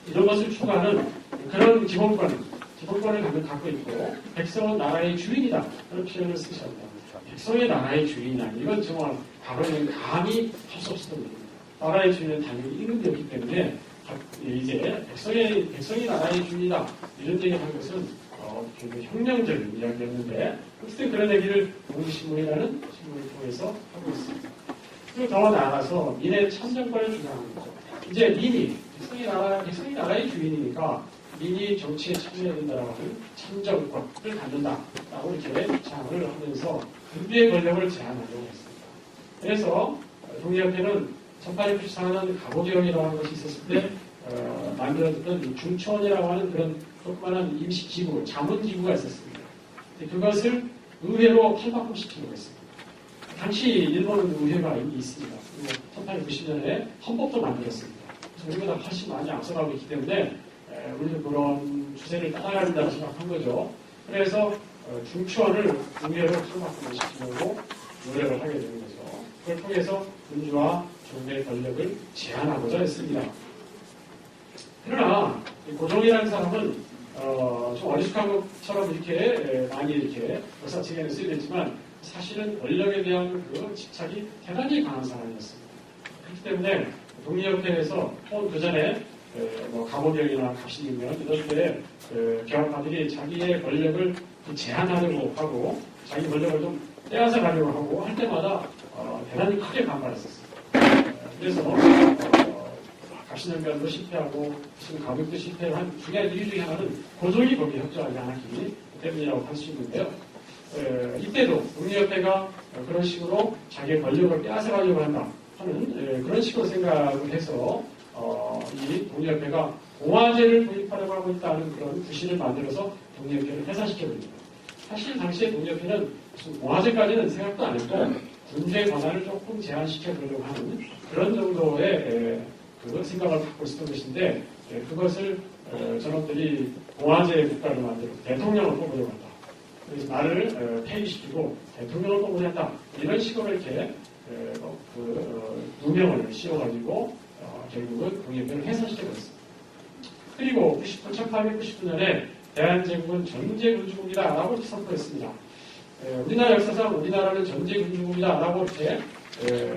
이런 것을 추구하는 그런 기본권을 갖고 있고 백성은 나라의 주인이다. 그런 표현을 쓰셨다. 백성의 나라의 주인이다. 이건 정말 과거에는 감히 할 수 없었던 일입니다. 나라의 주인은 당연히 임금이 없기 때문에 이제 백성이 나라의 주인이다. 이런 얘기를 한 것은 굉장히 혁명적인 이야기였는데 어쨌든 그런 얘기를 동시신문이라는 신문을 통해서 하고 있습니다. 그리고 더 나아가서 민의 참정권을 주장하는 거죠. 이제 민이 백성이 나라의 주인이니까 민이 정치에 참여해야 된다라고 하는 참정권을 갖는다라고 이렇게 주장을 하면서 군주의 권력을 제한하려고 했습니다. 그래서 독립협회는 1894년 가보개혁이라고 하는 것이 있었을 때 만들어졌던 중천이라고 하는 그런 조그마한 임시기구, 자문기구가 있었습니다. 그것을 의회로 탈바꿈시키려고 했습니다. 당시 일본은 의회가 이미 있습니다. 1890년에 헌법도 만들었습니다. 우리보다 훨씬 많이 앞서가고 있기 때문에 우리도 그런 추세를 따라가야 된다고 생각한 거죠. 그래서 중천을 의회로 탈바꿈시키려고 노력을 하게 되는 거죠. 그걸 통해서 군주와 종의 권력을 제한하고자 했습니다. 그러나 고종이라는 사람은 좀 어리숙한 것처럼 이렇게 많이 이렇게 역사책에는 쓰여있지만 사실은 권력에 대한 그 집착이 대단히 강한 사람이었습니다. 그렇기 때문에 독립협회에서 그 전에 가보경이나 갑신경이나 이런 때 개혁파들이 자기의 권력을 제한하려고 하고 자기 권력을 좀 떼앗아 가려고 하고 할 때마다 대단히 크게 반발했었습니다. 그래서 갑신정변도 실패하고 지금 가격도 실패를 한 중요한 이유 중에 하나는 고종이 거기에 협조하지 않았기 때문이라고 할 수 있는데요. 이때도 독립협회가 그런 식으로 자기의 권력을 빼앗아가려고 한다 하는 그런 식으로 생각을 해서 이 독립협회가 공화제를 도입하려고 하고 있다는 그런 구실을 만들어서 독립협회를 해산시켜버립니다. 사실 당시에 독립협회는 무슨 공화제까지는 생각도 안 했고 군주의 권한을 조금 제한시켜보려고 하는 그런 정도의 그 생각을 갖고 있었던 것인데 그것을 저놈들이 공화제 국가를 만들고 대통령을 뽑으려고 한다. 그래서 나를 폐위시키고 대통령을 뽑으려 한다. 이런 식으로 이렇게 누명을 씌워가지고 결국은 독립협회를 해산시켜버렸습니다. 그리고 1899년에 대한제국은 전제군주국이다라고 선포했습니다. 우리나라 역사상 우리나라는 전제군주국이다라고 이렇게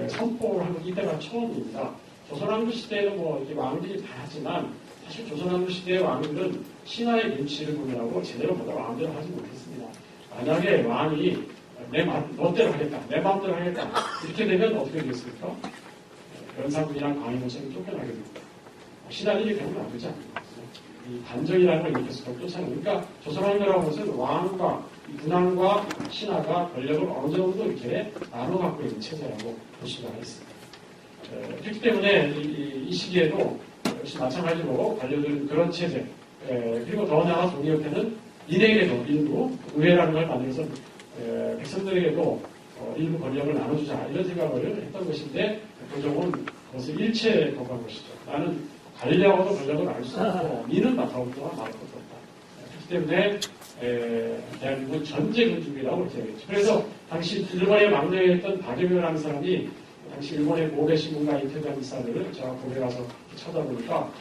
선포를 한 이때가 처음입니다. 조선왕조 시대에는 이렇게 왕들이 많았지만 사실 조선왕조 시대의 왕들은 신하의 눈치를 보느라고 제대로 보다 왕대로 하지 못했습니다. 만약에 왕이 내 멋대로 하겠다, 내 마음대로 하겠다 이렇게 되면 어떻게 되겠습니까? 연산군이랑 광해군처럼 쫓겨나게 됩니다. 신하들이 결국은 안 되지 않습니까? 이 반정이라는 걸 일으켜서 쫓아내는 그러니까 조선왕조라는 것은 왕과 군왕과 신하가 권력을 어느 정도 이렇게 나눠 갖고 있는 체제라고 볼 수가 있습니다. 그렇기 때문에 이 시기에도 역시 마찬가지로 관료들은 그런 체제 그리고 더 나아가 독립협회는 인에게도 일부 의회라는 걸 만들어서 백성들에게도 일부 권력을 나눠주자 이런 생각을 했던 것인데 고종은 그것을 일체 거부한 것이죠. 나는 관리하고도 권력을 나눌 수 없고 니는 맡아올 동안 말할 것도 없다. 그렇기 때문에 대한민국은 전제군주의라고 이렇게 되겠죠. 그래서 당시 일본의 망명했던 박영효라는 사람이 당시 일본의 고베 신문가 인터뷰한 사람들을 제가 고베 가서 찾아보니까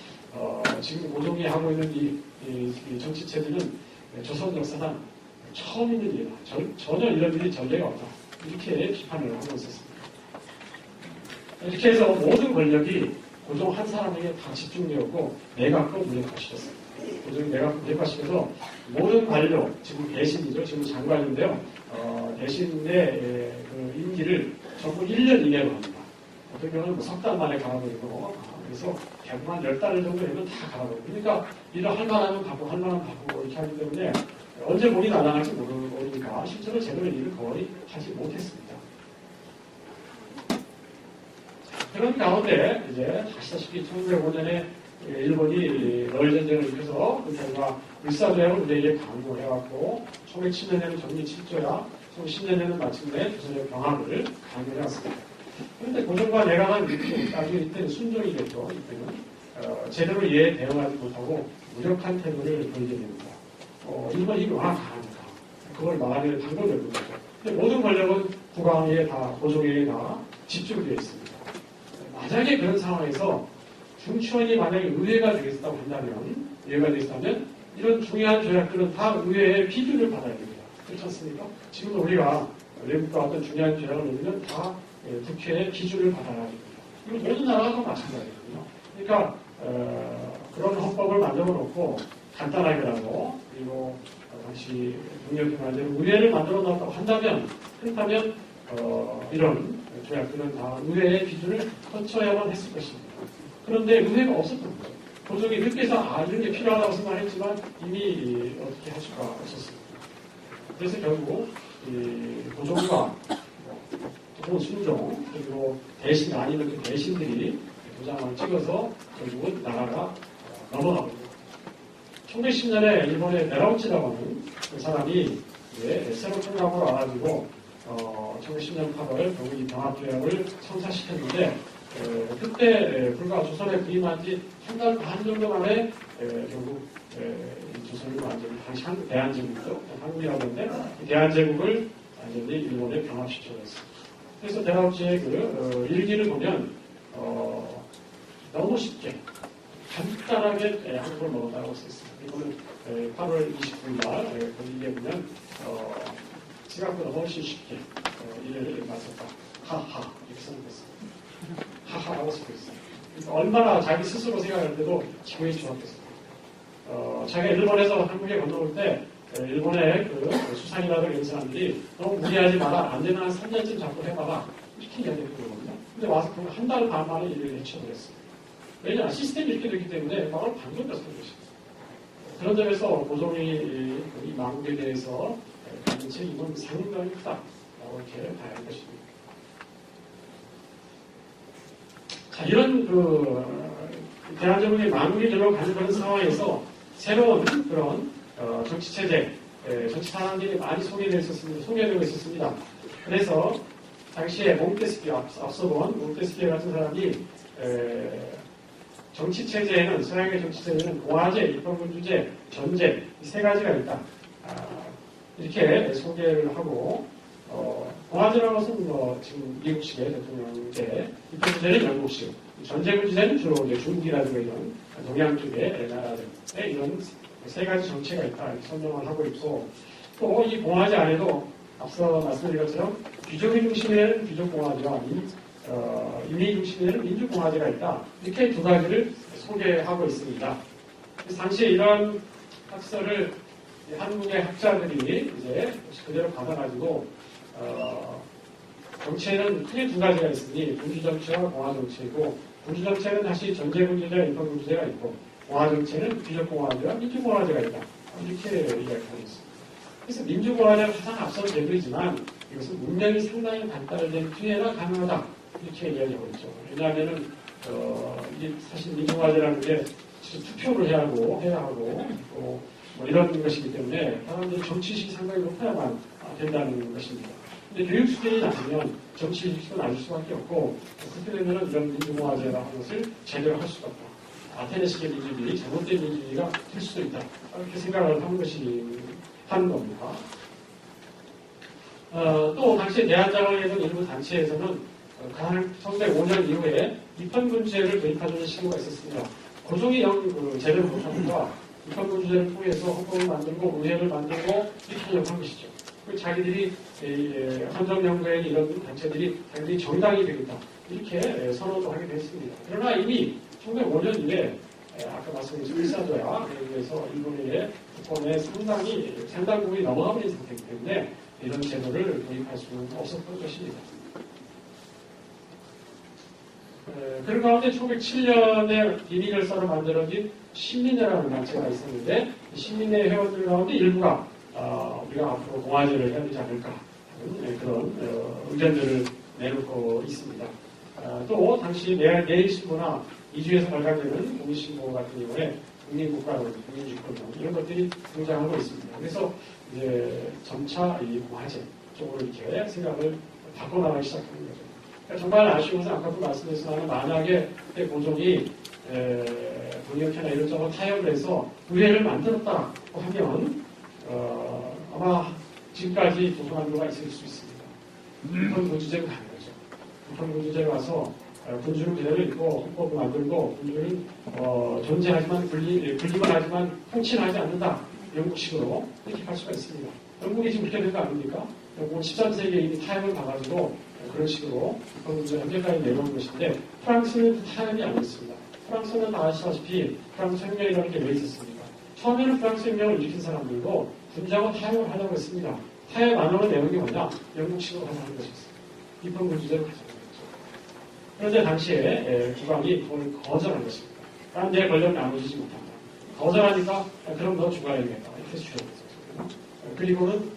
지금 고종이 하고 있는 이 정치체제는 조선 역사상 처음 있는 일이다. 전혀 이런 일이 전례가 없다. 이렇게 비판을 하고 있었습니다. 이렇게 해서 모든 권력이 고종 한 사람에게 다 집중되었고 내각도 무력화시켰습니다. 고종이 내각도 무력화시켜서 모든 관료, 지금 대신이죠. 지금 장관인데요. 대신의 그 임기를 전부 1년 이내로 합니다. 어떤 경우는 석 달 만에 갈아버리고 그래서 대부분 한 10달 정도 되면 다 갈아버리고 그러니까 일을 할 만하면 가고 할 만하면 가고 이렇게 하기 때문에 언제 몸이 날아갈지 모르니까 실제로 제대로 일을 거의 하지 못했습니다. 그런 가운데 이제 아시다시피 1905년에 일본이 러일 전쟁을 일으켜서 그 결과 을사조약을 우리에게 강요해왔고 1910년에는 정리 7조야 1910년에는 마침내 조선의 병합을 강요해왔습니다. 그런데 고종과 내각은 나중에 이때는 순종이겠죠. 이때는 제대로 이에 대응하지 못하고 무력한 태도를 보이게 됩니다. 일본이 워낙 강하니까 그걸 막아낼 방법이 없는 거죠. 근데 모든 권력은 국왕에 다 고종에 다 집중되어 있습니다. 만약에 그런 상황에서 중추원이 만약에 의회가 되겠다고 한다면 이런 중요한 조약들은 다 의회의批准을 받아야 됩니다. 그렇지 않습니까? 지금 우리가 외국과 어떤 중요한 조약을 넣으면 다 국회의批准을 받아야 됩니다. 이거 모든 나라가 마찬가지거든요. 그러니까 그런 헌법을 만들어 놓고 간단하게라도 그리고 당시 동력이 만든 의회를 만들어 놨다고 한다면 그렇다면 이런 조약들은 다 의회의 기준을 거쳐야만 했을 것입니다. 그런데 의회가 없었던 거죠. 고종이 늦게서 이런 게 필요하다고 생각했지만 이미 어떻게 할 수가 없었습니다. 그래서 결국 고종과 또 순종 그리고 대신 아니면 그 대신들이 도장을 찍어서 결국은 나라가 넘어가거든요. 1910년에 일본의 메라우치라고 하는 그 사람이 새로 통합으로 와가지고 1910년 8월 결국 이 병합조약을 성사시켰는데 그때 불과 조선에 부임한 지 한 달 반 정도 만에 결국 조선을 완전히 당시 한국 대한제국이죠. 한국이라고 하는데 대한제국을 완전히 일본에 병합시켜버렸습니다. 그래서 메라우치의 그 일기를 보면 너무 쉽게 간단하게 한국을 먹었다고 써있습니다. 이거는 8월 29일 날 거기에 보면 생각보다 훨씬 쉽게 일을 마쳤다. 하하 이렇게 써있습니다. 하하라고 써있어요. 그러니까 얼마나 자기 스스로 생각할 때도 기분이 좋았겠어요. 자기가 일본에서 한국에 건너올 때 일본의 그 수상이라든가 이런 사람들이 너무 무리하지 마라. 안 되면 한 3년쯤 잡고 해봐라. 이렇게 이야기했거든요. 근데 와서 한 달 반 만에 일을 해쳐버렸어요. 왜냐? 시스템이 이렇게 됐기 때문에 그걸 방송했던 것입니다. 그런 점에서 고종이 이 망국에 대해서 가진 책임은 상당히 크다라고 이렇게 봐야 할 것입니다. 자, 이런 대한제국의 망국이 되러 가는 그런 상황에서 새로운 그런 정치체제, 정치 상황들이 많이 소개되고 있었습니다. 그래서 당시에 몽테스키에 앞서 본 몽테스키에 같은 사람이 정치체제에는 서양의 정치체제는 공화제, 입헌군주제, 전제 이 세 가지가 있다. 이렇게 소개를 하고 공화제라는 것은 지금 미국식의 대통령제, 입헌군주제는 영국식, 전제군주제는 주로 이제 중국이라든가 이런 동양 쪽의 나라들 이런 세 가지 정체가 있다 이렇게 설명을 하고 있고 또 이 공화제 안에도 앞서 말씀드린 것처럼 귀족의 중심에는 귀족공화제와 인민 중심에는 민주공화제가 있다. 이렇게 두 가지를 소개하고 있습니다. 당시에 이런 학설을 한국의 학자들이 이제 그대로 받아가지고 정체는 크게 두 가지가 있으니 군주정체와 공화정체이고 군주정체는 다시 전제군주제와 인헌군주제가 있고 공화정체는 귀족공화제와 민주공화제가 있다. 이렇게 이야기하고 있습니다. 그래서 민주공화제가 가장 앞선 제도이지만 이것은 문명이 상당히 발달된 뒤에나 가능하다. 이렇게 이야기하고 있죠. 왜냐하면은, 이게 사실 민주공화제라는 게 투표를 해야 하고, 또, 뭐 이런 것이기 때문에 사람들이 정치의식이 상당히 높아야만 된다는 것입니다. 근데 교육 수준이 낮으면 정치의식도 낮을 수밖에 없고 그렇게 되면 이런 민주공화제라는 것을 제대로 할 수가 없다. 아테네식의 민주주의, 잘못된 민주주의가 될 수도 있다. 이렇게 생각을 하는 겁니다. 또 당시 대한자강에는 일부 단체에서는 1905년 이후에 입헌군주제를 도입하려는 시도가 있었습니다. 고종이 제대로 못하니까 입헌군주제를 통해서 헌법을 만들고 의회를 만들고 이렇게 하려고 한 것이죠. 자기들이 헌정연구회 이런 단체들이 자기들이 정당이 되겠다 이렇게 선언도 하게 됐습니다. 그러나 이미 1905년 이래 아까 말씀드린 일사조약에 의해서 일본의 국권에 상당 부분이 넘어가 버린 상태이기 때문에 이런 제도를 도입할 수는 없었던 것입니다. 그런 가운데 1907년에 비밀결사로 만들어진 신민회라는 단체가 있었는데 신민회 회원들 가운데 일부가 우리가 앞으로 공화제를 해야 되지 않을까 하는 그런 의견들을 내놓고 있습니다. 또 당시 내일신보나 이주에서 발간되는 공익신보 같은 경우에 국민국가론, 국민주권론 이런 것들이 등장하고 있습니다. 그래서 이제 점차 이 공화제 쪽으로 이렇게 생각을 바꿔나가기 시작하는 거죠. 그러니까 정말 아쉬운 것은 아까도 말씀드렸지만 만약에 고종이 동역회나 이런 쪽으로 타협을 해서 의회를 만들었다고 하면 아마 지금까지 조선왕조가 있을 수 있습니다. 입헌군주제로 가는 거죠. 입헌군주제로 와서 군주는 그대로 있고 헌법을 만들고 군주는 존재하지만 군림은 하지만 통치는 하지 않는다. 영국식으로 이렇게 할 수가 있습니다. 영국이 지금 그렇게 된 거 아닙니까? 영국은 13세기에 이미 타협을 봐가지고 그런 식으로 입헌군주제를 현재까지 내려온 것인데 프랑스는 타협이 아니었습니다. 프랑스는 다 아시다시피 프랑스 혁명이라는 게 왜 있었습니까? 처음에는 프랑스 혁명을 일으킨 사람들도 군주하고 타협을 하려고 했습니다. 타협 안 하는 내용이 뭐냐? 영국식으로 하자는 것이었습니다. 입헌군주제로 하자는 거죠. 그런데 당시에 국왕이 그걸 거절한 것입니다. 다른 데 권력을 나눠주지 못한다. 거절하니까 그럼 너 죽어야겠다. 이렇게 주장했었죠. 그리고는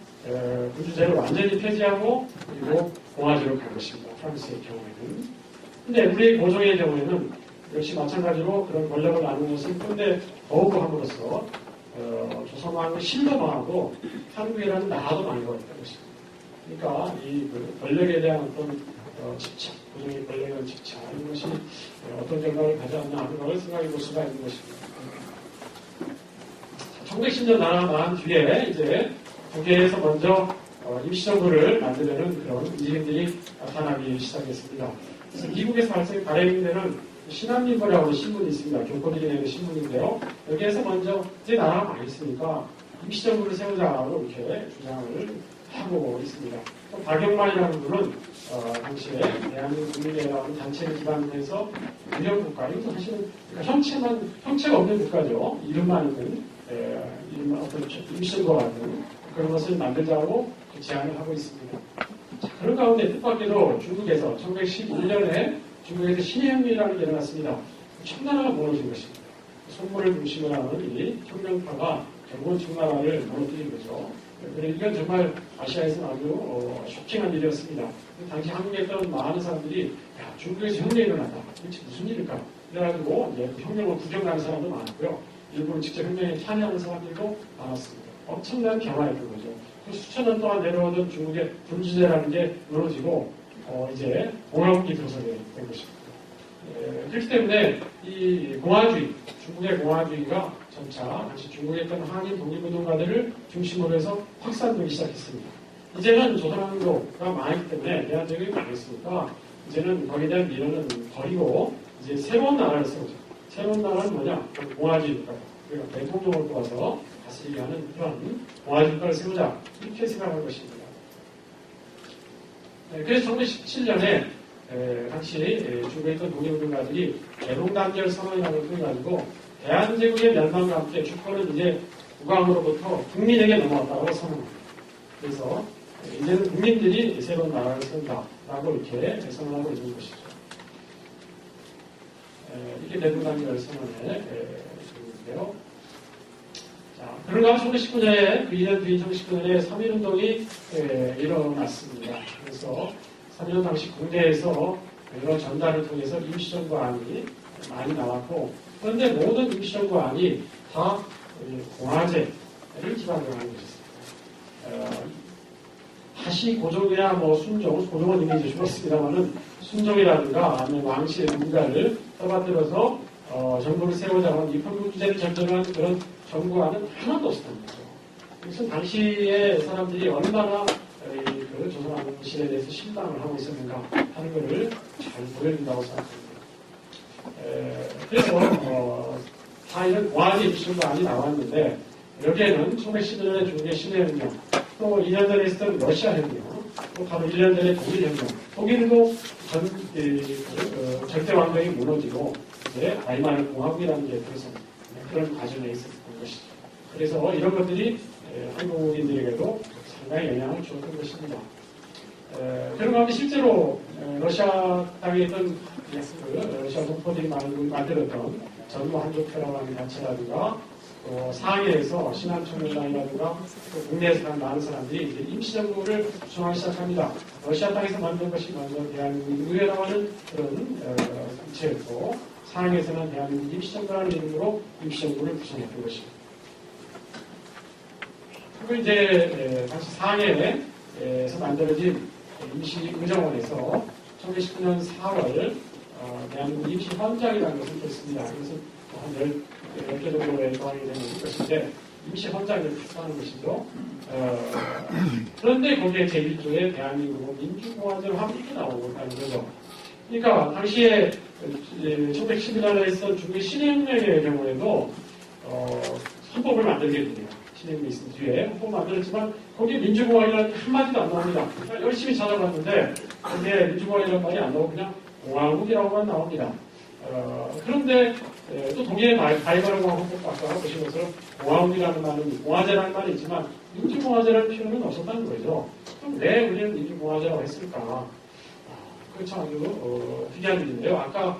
군주제를 완전히 폐지하고 그리고 공화제로 간 것입니다. 프랑스의 경우에는. 근데 우리 고종의 경우에는 역시 마찬가지로 그런 권력을 나누는 것을 근데 더욱 함으로써 조선왕을 신뢰하고 한국이라는 나라도 만들어야 했다는 것입니다. 그러니까 이 권력에 대한 어떤 집착, 고종의 권력에 대한 집착 이런 것이 어떤 결과를 가져왔나 하는 것을 생각해 볼 수가 있는 것입니다. 1910년 나란 뒤에 이제 국회에서 먼저 임시정부를 만들려는 그런 움직임들이 나타나기 시작했습니다. 그래서 미국에서 발행되는 신한민보라고 신문이 있습니다. 교포들이 내는 신문인데요. 여기에서 먼저 제 나라가 망했으니까 임시정부를 세우자고 이렇게 주장을 하고 있습니다. 또 박영만이라는 분은 당시에 대한민국 국민회라는 단체를 기반해서 유형국가, 이것도 사실은 그러니까 형체가 없는 국가죠. 이름만 있는 어떤 임시정부와 같은 그런 것을 만들자고 제안을 하고 있습니다. 자, 그런 가운데 뜻밖에도 중국에서 1911년에 중국에서 신해혁명이라는 게 일어났습니다. 청나라가 무너진 것입니다. 손문을 중심으로 하는 이 혁명파가 결국은 청나라를 무너뜨린 거죠. 이건 정말 아시아에서는 아주 쇼킹한 일이었습니다. 당시 한국에 있던 많은 사람들이 야, 중국에서 혁명이 일어났다. 도대체 무슨 일일까? 그래가지고 이제 그 혁명을 구경하는 사람도 많았고요. 일부러 직접 혁명에 참여하는 사람들도 많았습니다. 엄청난 변화였던 거죠. 그 수천 년 동안 내려오던 중국의 군주제라는 게 무너지고 이제 공화국이 들어서게 된 것입니다. 그렇기 때문에 이 공화주의, 중국의 공화주의가 점차 당시 중국에 있던 한인 독립운동가들을 중심으로 해서 확산되기 시작했습니다. 이제는 조선왕조가 망했기 때문에 대한제국이 망했으니까 이제는 거기에 대한 미련은 버리고 이제 새로운 나라를 세우자. 새로운 나라는 뭐냐? 공화주의 국가. 그러니까 대통령을 뽑아서 다스리게 하는 그런 공화주의 국가를 세우자. 이렇게 생각한 것입니다. 그래서 1917년에 당시 중국에 있던 독립운동가들이 대동단결 선언이라는 걸 통해가지고 대한제국의 멸망과 함께 주권은 이제 국왕으로부터 국민에게 넘어왔다고 선언합니다. 그래서 이제는 국민들이 새로운 나라를 세운다라고 이렇게 선언하고 있는 것이죠. 이게 대동단결 선언의 내용인데요. 자, 그런가 1919년에 그 2년 뒤인 1919년에 3.1운동이 일어났습니다. 그래서 3.1년 당시 국내에서 여러 전단을 통해서 임시정부안이 많이 나왔고 그런데 모든 임시정부안이 다 공화제, 기반으로 하는 것이었습니다. 다시 고종이나 뭐 순종, 고종은 이미 이제 죽었습니다만은 순종이라든가 아니면 왕실의 누군가를 떠받들어서 정부를 세우자는 이 평균주제를 결정한 그런 정부와는 하나도 없었던 거죠. 그래서 당시에 사람들이 얼마나 그 조선왕실에 대해서 신당을 하고 있었는가 하는 것을 잘 보여준다고 생각합니다. 그래서 사실은 공화제 입술도 많이 나왔는데 여기에는 1911년에 중국의 신해혁명, 또 2년 전에 있었던 러시아 혁명, 또 바로 1년 전에 독일 혁명, 독일도 절대 왕정이 무너지고 이제 아이마르 공화국이라는 게 그런 과정에 있었던 것이죠. 그래서 이런 것들이 한국인들에게도 상당히 영향을 주었던 것입니다. 그런 가운데 실제로 러시아 땅에 있던 러시아 동포들이 만들었던 전무 한족회라고 하는 단체라든가 또 상해에서 신한총연당이라든가 또 국내에서 간 많은 사람들이 이제 임시정부를 구성하기 시작합니다. 러시아 땅에서 만든 것이 먼저 대한민국 의회라고 하는 그런 단체였고 상해에서는 대한민국 임시정부라는 이름으로 임시정부를 구성했던 것입니다. 그리고 이제 당시 상해에서 만들어진 임시의정원에서 1919년 4월 대한민국 임시헌장이라는 것을 뺐습니다. 그래서 한 10개 정도의 조항이 되는 것인데 임시헌장을 표시하는 것이죠. 그런데 거기에 제1조에 대한민국 민주공화제와 함께 나오고 있다는 거죠. 그러니까 당시에 1911년에 있었던 중국의 신해혁명의 경우에도 헌법을 만들게 됩니다. 신해혁명이 있은 뒤에 헌법을 만들었지만 거기에 민주공화국이라는 한마디도 안 나옵니다. 그러니까 열심히 찾아봤는데 거기에 민주공화국이라는 말이 안 나오고 그냥 공화국이라고만 나옵니다. 그런데 또 동일의 바이바르 헌법도 아까 보신 것처럼 공화국이라는 말은 공화제라는 말이 있지만 민주공화제라는 표현은 없었다는 거죠. 그럼 왜 우리는 민주공화제라고 했을까? 그렇죠. 아주 특이한 일인데요. 아까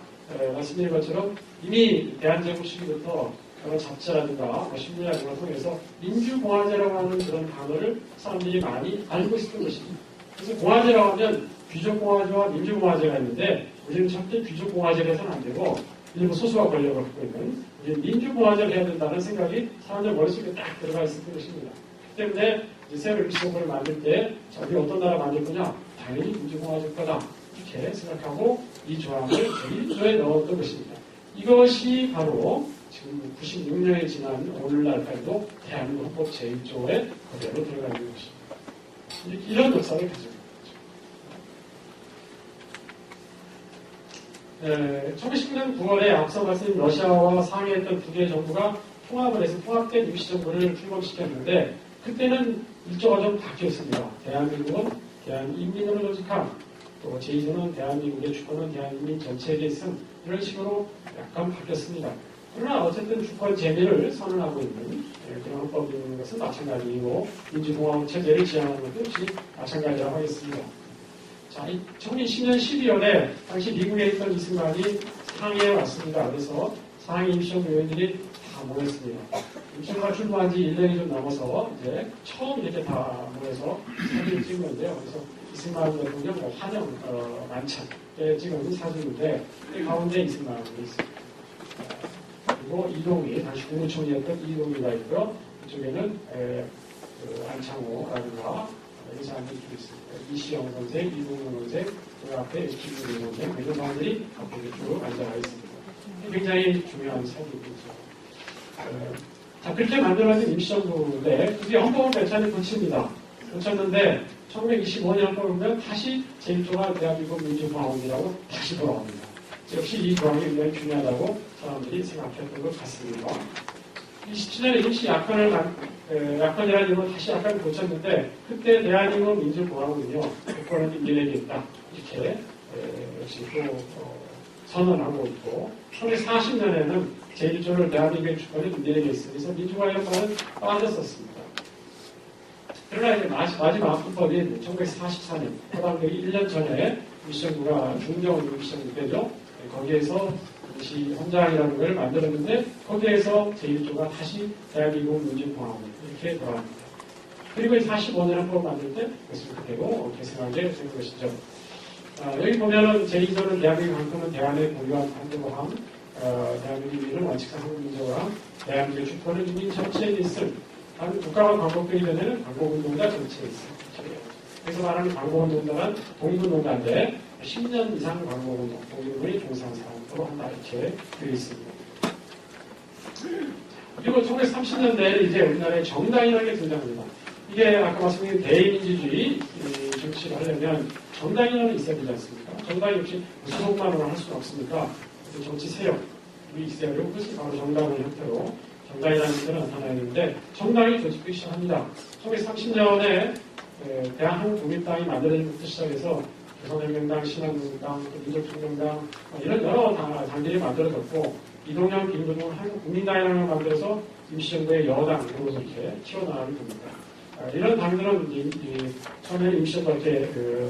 말씀드린 것처럼 이미 대한제국 시기부터 여러 잡지라든가 신문이나 이런 걸 통해서 민주공화제라고 하는 그런 단어를 사람들이 많이 알고 있었던 것입니다. 그래서 공화제라고 하면 귀족공화제와 민주공화제가 있는데 우리는 절대 귀족공화제를 해서는 안 되고 일부 소수가 권력을 갖고 있는 우리는 민주공화제를 해야 된다는 생각이 사람들 머릿속에 딱 들어가 있었던 것입니다. 그렇기 때문에 새로 임시정부를 만들 때 우리 어떤 나라 만들 거냐? 당연히 민주공화제 거다. 이렇게 생각하고 이 조항을 제1조에 넣었던 것입니다. 이것이 바로 지금 96년이 지난 오늘날까지도 대한민국 헌법 제1조에 그대로 들어가 있는 것입니다. 이런 역사를 가지고 있는 거죠. 1919년 9월에 앞서 말씀드린 러시아와 상해했던 두 개의 정부가 통합을 해서 통합된 임시정부를 출범시켰는데 그때는 일조가 좀 바뀌었습니다. 대한민국은 대한인민으로 조직함, 또 제2조는 대한민국의 주권은 대한민국 전체에게 있음 이런 식으로 약간 바뀌었습니다. 그러나 어쨌든 주권 재미를 선언하고 있는 그런 헌법인 것은 마찬가지이고 민주공화국 체제를 지향하는 것도 역시 마찬가지라고 하겠습니다. 자, 2010년 12월에 당시 미국에 있던 이승만이 상해에 왔습니다. 그래서 상해 임시정부 의원들이 다 모였습니다. 임시정부가 출범한 지 1년이 좀 넘어서 이제 처음 이렇게 다 모여서 사진을 찍은 건데요. 그래서 이승만 대통령 환영 만찬에 찍은 사진인데 그 가운데 이승만이 있습니다. 그리고 이동희, 당시 국무총리였던 이동희가 있고요. 이쪽에는 안창호라든가 이런 사람들이 좀 있습니다. 이시영 선생, 이동훈 선생, 그 앞에 김우리 선생, 이런 사람들이 앞에 쭉 앉아가 있습니다. 굉장히 중요한 사진이죠. 자, 그렇게 만들어진 임시정부인데 그게 헌법을 괜찮이 고칩니다. 고쳤는데 1925년 헌법을 보면 다시 제1조가 대한민국 민주공화국이라고 다시 돌아옵니다. 역시 이 조항이 굉장히 중요하다고 사람들이 생각했던 것 같습니다. 27년에 임시 약관이라는 이름으로 다시 약관을 고쳤는데 그때 대한민국 민주공화국은요 주권은 인민에게 있다 이렇게 역시 또 선언하고 있고 1940년에는 제1조를 대한민국의 주권은 인민에게 있으니 그래서 민주공화국 역할은 빠졌었습니다. 그러나 이제 마지막 헌법인 1944년 해방되기 1년 전에 임시정부가 중정부 임시정부 때죠. 거기에서 임시 헌장이라는 걸 만들었는데 거기에서 제1조가 다시 대한민국 민주공화국 이렇게 돌아갑니다. 그리고 45년 헌법을 만들 때 그것을 그대로 계승하게 된 것이죠. 여기 보면은 제2조는 대한민국 한국은 대한의 고유한 한국어함, 대한민국 인민은 원칙상 한국민족어함, 대한민국의 주권은 인민 전체에 있음 국가가 광복되기 전에는 광복운동가 정치에 있어요. 그래서 말하는 광복운동가는 독립운동가인데 10년 이상 광복운동, 독립운동에 종사한 사람으로 한다 이렇게 되어 있습니다. 그리고 1930년대에 이제 우리나라에 정당이라는 게 등장합니다. 이게 아까 말씀드린 대의민주주의 정치를 하려면 정당이라는 게 있어야 되지 않습니까? 정당이 역시 소속만으로 할 수는 없으니까 정치 세력이 있어야 되고 그것이 바로 정당의 형태로 정당이라는 것을 나타나는데 정당이 조직되기 시작합니다. 1930년에 대한민국 독립당이 만들어진 것부터 시작해서 조선혁명당, 신한국당, 민족혁명당 이런 여러 당들이 만들어졌고 이동영, 김동영, 한국국민당이라는 걸 만들어서 임시정부의 여당 이런 것을 이렇게 키워나가게 됩니다. 이런 당들은 처음에 임시정부가 이렇게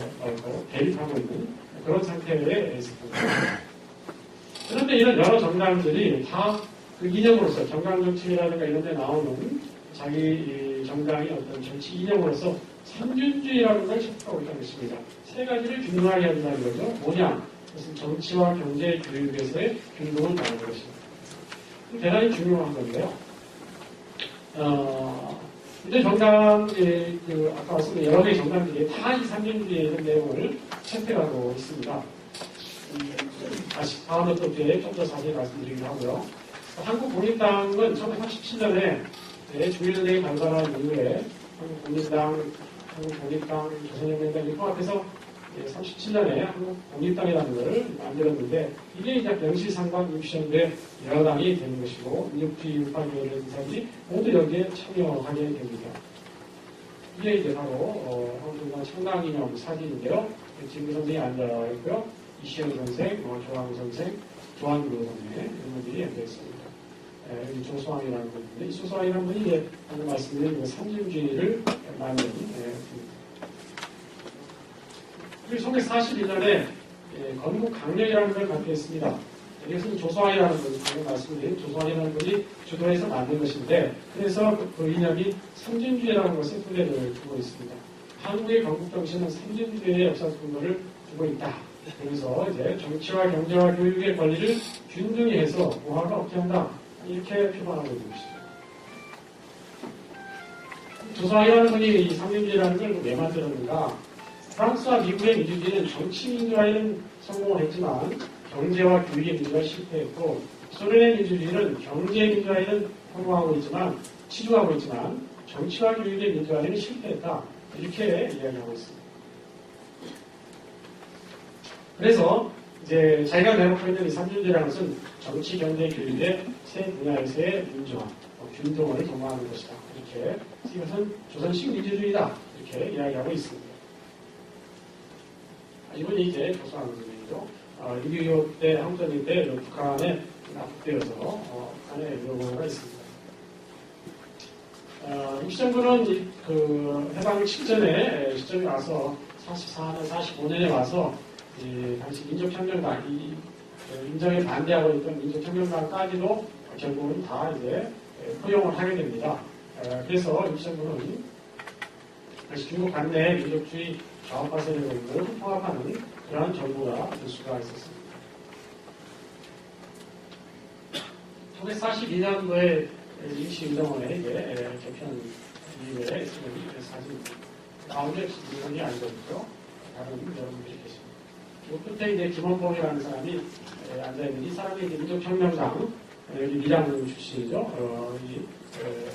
대립하고 있는 그런 상태에 있습니다. 그런데 이런 여러 정당들이 다 그 이념으로서 정강정책이라든가 이런 데 나오는 자기 정당의 어떤 정치 이념으로서 삼균주의라는 걸 채택하고 있다는 것입니다. 세 가지를 균등하게 해야 된다는 거죠. 뭐냐? 그것은 정치와 경제, 교육에서의 균등을 말하는 것입니다. 대단히 중요한 건데요. 이제 정당, 아까 말씀드린 여러 개의 정당들이 다 이 삼균주의에 대한 내용을 채택하고 있습니다. 다시 다음에 또 좀 더 자세히 말씀드리기로 하고요. 한국국민당은 1937년에 중일전쟁이 발발한 이후에 한국국민당, 한국독립당, 조선혁명당이 통합해서 37년에 한국독립당이라는 것을 만들었는데 이게 이제 명실상부한 임시정부의 여당이 되는 것이고 민족주의 우파교회의 인사들이 모두 여기에 참여하게 됩니다. 이게 이제 바로 한국국민당 창당기념 사진인데요. 진구 선생이 앉아있고요. 이시영 선생, 조항 선생, 조한구 선생 이런 분들이 앉아 있습니다. 여기 조소왕이라는 분인데 이 조소왕이라는 분이 이제 방금 말씀드린 삼균주의를 만든 분입니다. 그리고 1942년에 건국 강령이라는 걸 발표했습니다. 이것은 조소왕이라는 분, 방금 말씀드린 조소왕이라는 분이 주도해서 만든 것인데 그래서 그 이념이 삼균주의라는 것에 뿌리를 두고 있습니다. 한국의 건국 정신은 삼균주의의 역사적 근거를 두고 있다. 그래서 이제 정치와 경제와 교육의 권리를 균등히 해서 우화가 없게 한다. 이렇게 표방하고 있는 것이죠. 조소왕이라는 분이 이 삼균주의라는 걸 왜 만들었는가? 프랑스와 미국의 민주주의는 정치 민주화에는 성공을 했지만 경제와 교육의 민주화에 실패했고 소련의 민주주의는 경제 민주화에는 성공하고 있지만 치주하고 있지만 정치와 교육의 민주화에는 실패했다. 이렇게 이야기하고 있습니다. 그래서 이제 자기가 내놓고 있는 이 삼균주의라는 것은 정치, 경제, 교육의 세 분야에서의 민주화, 균등을 도모하는 것이다. 이렇게 이것은 조선식 민주주의다. 이렇게 이야기하고 있습니다. 이분이 이제 조선한 분이죠. 6.25 때 한국전쟁 때 북한에 납북되어서 북한에 유로가 있습니다. 임시정부는 그 해방 직전에 시점에 와서 44년, 45년에 와서 당시 민족혁명당, 인정에 반대하고 있던 민족혁명당까지도 결국은 다 이제 포용을 하게 됩니다. 그래서 임시정부는 다시 중국 관내의 민족주의 좌우파 세력을 통합하는 그러한 정부가 될 수가 있었습니다. 1942년도에 임시운동원에 이제 개편 이후에 있는 사진입니다. 가운데 임시운동이 앉아있고요. 다른 여러분들이 계십니다. 그리고 끝에 이제 김원봉이라는 사람이 앉아있는 이 사람이 이제 민족혁명당 여기 밀양 출신이죠.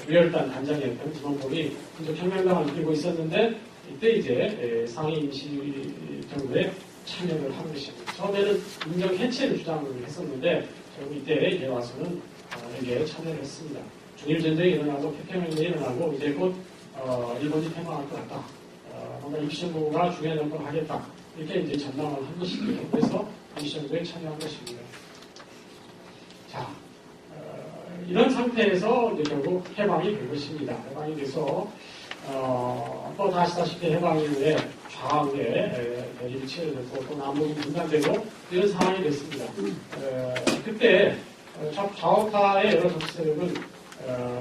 의열단 단장이었던 김원봉이 민족혁명당을 이끌고 있었는데 이때 이제 상위 임시정부에 참여를 한 것입니다. 처음에는 인정 해체를 주장을 했었는데 결국 이때 이제 와서는 여기에 참여를 했습니다. 중일전쟁이 일어나고 태평양전이 일어나고 이제 곧 일본이 패망할 것 같다. 뭔가 임시정부가 중요한 정권을 하겠다. 이렇게 이제 전망을 한 것입니다. 그래서 임시정부에 참여한 것입니다. 자, 이런 상태에서 이제 결국 해방이 된 것입니다. 해방이 돼서 또 다시다시피 해방 이후에 좌우에 대립이 치열됐고 또 남북이 분단되고 이런 상황이 됐습니다. 그때 좌우파의 여러 정치 세력은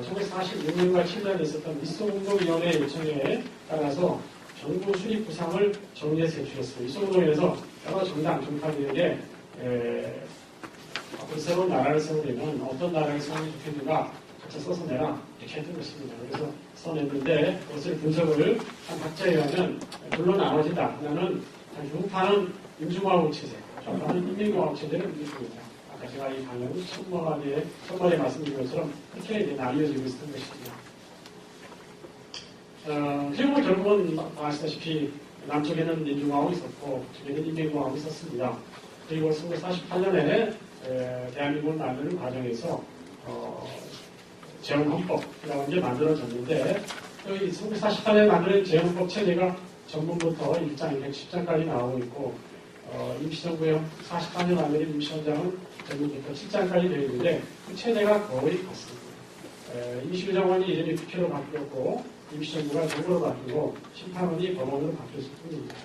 1946년과 7년에 있었던 일송운동위원회 요청에 따라서 정부 수립 구상을 정리해서 제출했습니다. 일송운동위에서 여러 정당, 정파들에게 앞으로 새로운 나라를 세우려면 어떤 나라를 세우면 좋겠는가 각자 써서 내라 이렇게 했던 것입니다. 그래서 써냈는데 그것을 분석을 한 학자에 의하면 둘로 나눠진다. 하나는 우파는 민주공화국 체제, 좌파는 인민공화국 체제를 믿습니다. 아까 제가 이 강연 첫번에 말씀드린 것처럼 그렇게 이제 나뉘어지고 있었던 것입니다. 그리고 결국은 아시다시피 남쪽에는 민주공화국이 있었고 북쪽에는 인민공화국이 있었습니다. 그리고 1948년에 대한민국을 만드는 과정에서 재헌헌법이라고 이제 만들어졌는데 이 1948년에 만드는 재헌헌법 체제가 전문부터 1장, 110장까지 나오고 있고 임시정부의 48년 만드는 임시원장은 전문부터 7장까지 되어 있는데 그 체제가 거의 같습니다. 임시정원이 이름이 국회로 바뀌었고 임시정부가 정부로 바뀌고 심판원이 법원으로 바뀌었을 뿐입니다.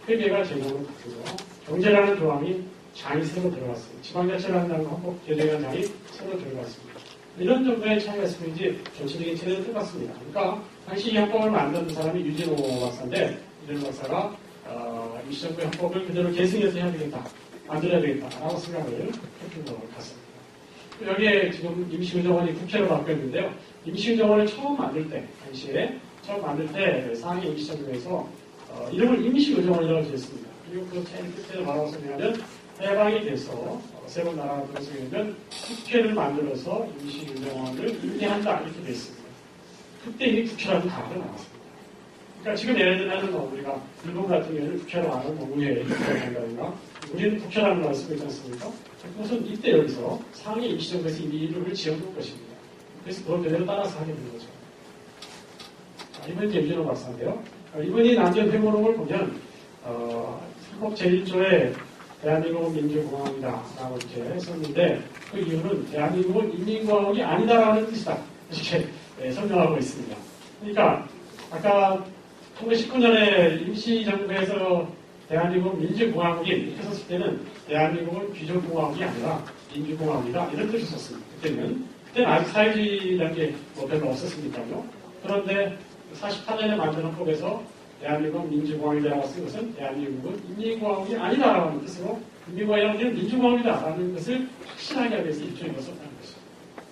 회계가 제도로 바뀌고 경제라는 조항이 장이 새로 들어갔습니다. 지방자치라는 헌법 개정안 장이 새로 들어갔습니다. 이런 정도의 차이가 있으면지 전체적인 체제는 똑같습니다. 그러니까 당시 이 헌법을 만든 사람이 유진호 박사인데 유진호 박사가 임시정부의 헌법을 그대로 계승해서 해야 되겠다, 만들어야 되겠다라고 생각을 했던 것 같습니다. 여기에 지금 임시의정원이 국회로 바뀌었는데요. 임시의정원을 처음 만들 때, 당시에 처음 만들 때 상해 임시정부에서 이름을 임시의정원이라고 지었습니다. 그리고 그 제일 끝에 뭐라고 설명하면 해방이 돼서 새로운 나라가 들어서면 국회를 만들어서 임시의정원을 임대한다 이렇게 되어 있습니다. 그때 이미 국회라는 단어가 나왔습니다. 그러니까 지금 예를 들면 우리가 일본 같은 경우에는 국회로 하는 의회에 국회한다든가 우리는 국회라는 걸 쓰고 있지 않습니까? 그것은 이때 여기서 상해 임시정부에서 이미 이름을 지어놓은 것입니다. 그래서 그걸 그대로 따라서 하게 된 거죠. 이번에 이제 유진호 박사인데요. 이번이 남전 회고록을 보면 헌법 제1조에 대한민국은 민주공화국이다라고 이렇게 썼는데 그 이유는 대한민국은 인민공화국이 아니다라는 뜻이다. 이렇게 설명하고 있습니다. 그러니까 아까 1919년에 임시정부에서 대한민국은 민주공화국이 이렇게 썼을 때는 대한민국은 귀족공화국이 아니라 민주공화국이다 이런 뜻을 썼습니다. 그때는 아직 사회주의라는 게 뭐 별로 없었으니까요. 그런데 48년에 만든 헌법에서 대한민국은 민주공화국이라고 쓴 것은 대한민국은 인민공화국이 아니다라고 하는 뜻으로 인민공화국이라는 게 민주공화국이다라는 것을 확신하게 하기 위해서 일종의 썼다는 것이죠.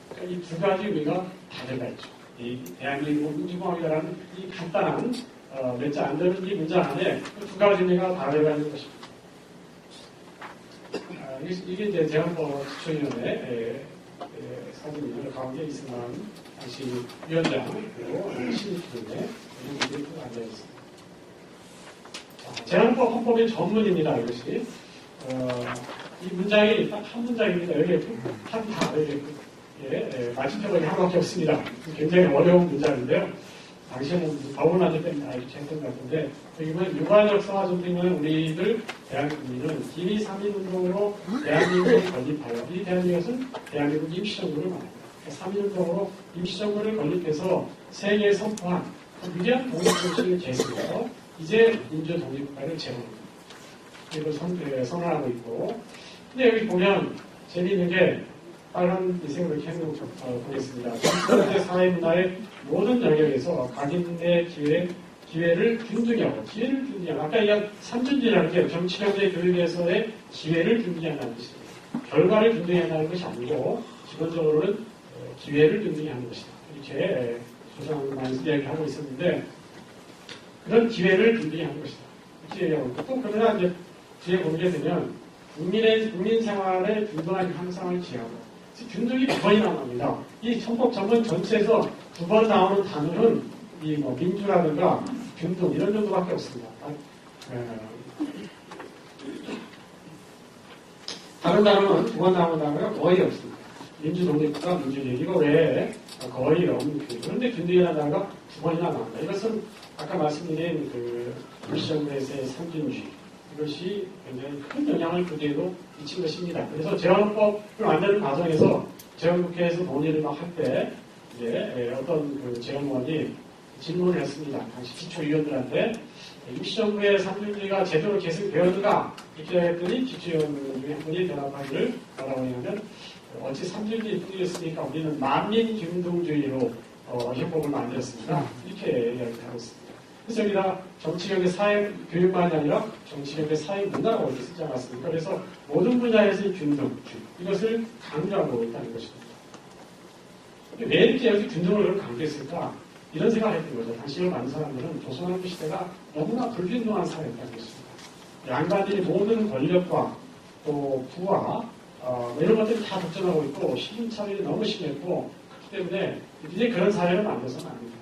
그러니까 이 두 가지 의미가 다 들어가 있죠. 이 대한민국은 민주공화국이라는 이 간단한 몇 자 안 되는 이 문장 안에 그 두 가지 의미가 다 들어가 있는 것입니다. 이게 이제 재헌법 지초위원회 사진이 가운데 이승만 당시 위원장 그리고 신입부에 이런 분들이 앉아 있습니다. 재헌법 헌법의 전문입니다. 이것이 이 문장이 딱 한 문장입니다. 여기 한다 여기 마침표가 하나밖에 없습니다. 굉장히 어려운 문장인데요. 당시에는 법원한테 때문에 이렇게 했던 것 같은데 여기 보면 유관적 성화전쟁은 우리들 대한민국민은 기미 3.1운동으로 대한민국을 건립하여 이 대한민국은 대한민국 임시정부를 말합니다. 3.1운동으로 임시정부를 건립해서 세계에 선포한 위대한 독립정신을 계승해서 이제 민주독립국가를 제공합니다. 이걸 선언하고 있고 근데 여기 보면 재미있는 게 빨간 인생으로 이렇게 해서 보겠습니다. 전체 사회문화의 모든 영역에서 각인의 기회를 균등하고 기회를 균등하고 아까 얘기한 삼준지라는 게 정치, 경제, 교육에서의 기회를 균등히 한다는 것입니다. 결과를 균등히 한다는 것이 아니고 기본적으로는 기회를 균등히 하는 것이다. 이렇게 조상만에서 이야기하고 있었는데 그런 기회를 균등히 하는 것이다. 이렇게 얘기하고 있고 또 그러나 이제 뒤에 보게 되면 국민 생활의 균등한 향상을 기하고 균등이 두 번이나 나옵니다. 이 헌법 전문 전체에서 두 번 나오는 단어는 이 뭐 민주라든가 균등 이런 정도밖에 없습니다. 다른 단어는 두 번 나오는 단어가 거의 없습니다. 민주 독립과 민주주의 이거 외에 거의 없는 균등. 그런데 균등이라는 단어가 두 번이나 나옵니다. 이것은 아까 말씀드린 그 임시정부에서의 삼준주의 이것이 굉장히 큰 영향을 그대로 미친 것입니다. 그래서 재헌법을 만드는 과정에서 재헌국회에서 논의를 막 할 때 이제 어떤 그 재헌원이 질문을 했습니다. 당시 기초위원들한테 임시정부의 삼준주의가 제대로 계승되었는가 이렇게 했더니 기초위원 중에 한 분이 대답하기를 뭐라고 하냐면 어찌 삼준주의뿐이었으니까 우리는 만민균등주의로 헌법을 만들었습니다. 이렇게 이야기하고 있습니다. 그래서 여기다 정치경제 사회 교육만이 아니라 정치경제 사회 문화라고 이렇게 쓰지 않았습니까? 그래서 모든 분야에서의 균등 이것을 강조하고 있다는 것입니다. 왜 이렇게 여기 균등을 강조했을까? 이런 생각을 했던 거죠. 당시를 많은 사람들은 조선왕조 시대가 너무나 불균등한 사회였다는 것입니다. 양반들이 모든 권력과 또 부와 이런 것들이 다 독점하고 있고 시민차별이 너무 심했고 그렇기 때문에 이제 그런 사회를 만들어서는 안 됩니다.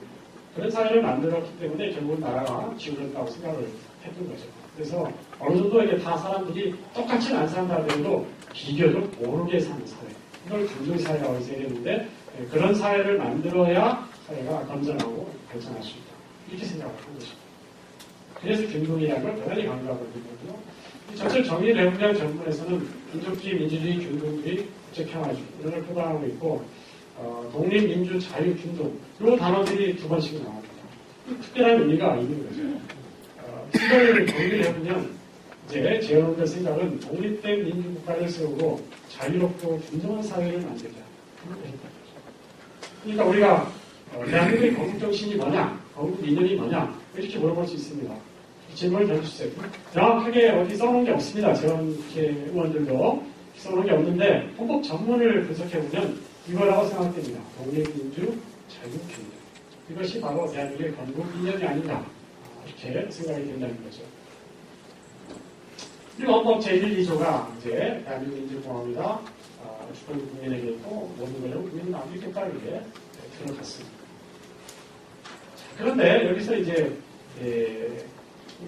그런 사회를 만들었기 때문에 결국은 나라가 기울었다고 생각을 했던 거죠. 그래서 어느 정도 이게 다 사람들이 똑같이 안 산다 하더라도 비교적 모르게 사는 사회. 이걸 균등사회라고 해서 얘기했는데 그런 사회를 만들어야 사회가 건전하고 발전할 수 있다. 이렇게 생각을 한 것입니다. 그래서 균등이라는 걸 대단히 강조하고 있는 거고요. 전체 정의대훈련 전문에서는 민족주의, 민주주의, 균등주의, 국제평화주의 이런 걸 표방하고 있고 독립, 민주, 자유, 균등 이 단어들이 2번씩 나옵니다. 특별한 의미가 있는 거죠. 특별히 정의를 해보면 이제 제 여러분들 생각은 독립된 민주국가를 세우고 자유롭고 균등한 사회를 만들자. 그러니까 우리가 대한민국의 건국정신이 뭐냐, 건국 이념이 뭐냐 이렇게 물어볼 수 있습니다. 질문을 던져주세요. 정확하게 어디 써놓은 게 없습니다. 저런 의원들도 써놓은 게 없는데 헌법 전문을 분석해보면 이거라고 생각됩니다. 독립민주, 자유, 균등. 이것이 바로 대한민국의 건국 이념이 아닌가 이렇게 생각이 된다는 거죠. 그리고 헌법 제1, 2조가 이제 대한민국 민주공화국이다. 주권 국민에게 있고 모든 권력은 국민은 남기겠다 이렇게 들어갔습니다. 그런데 여기서 이제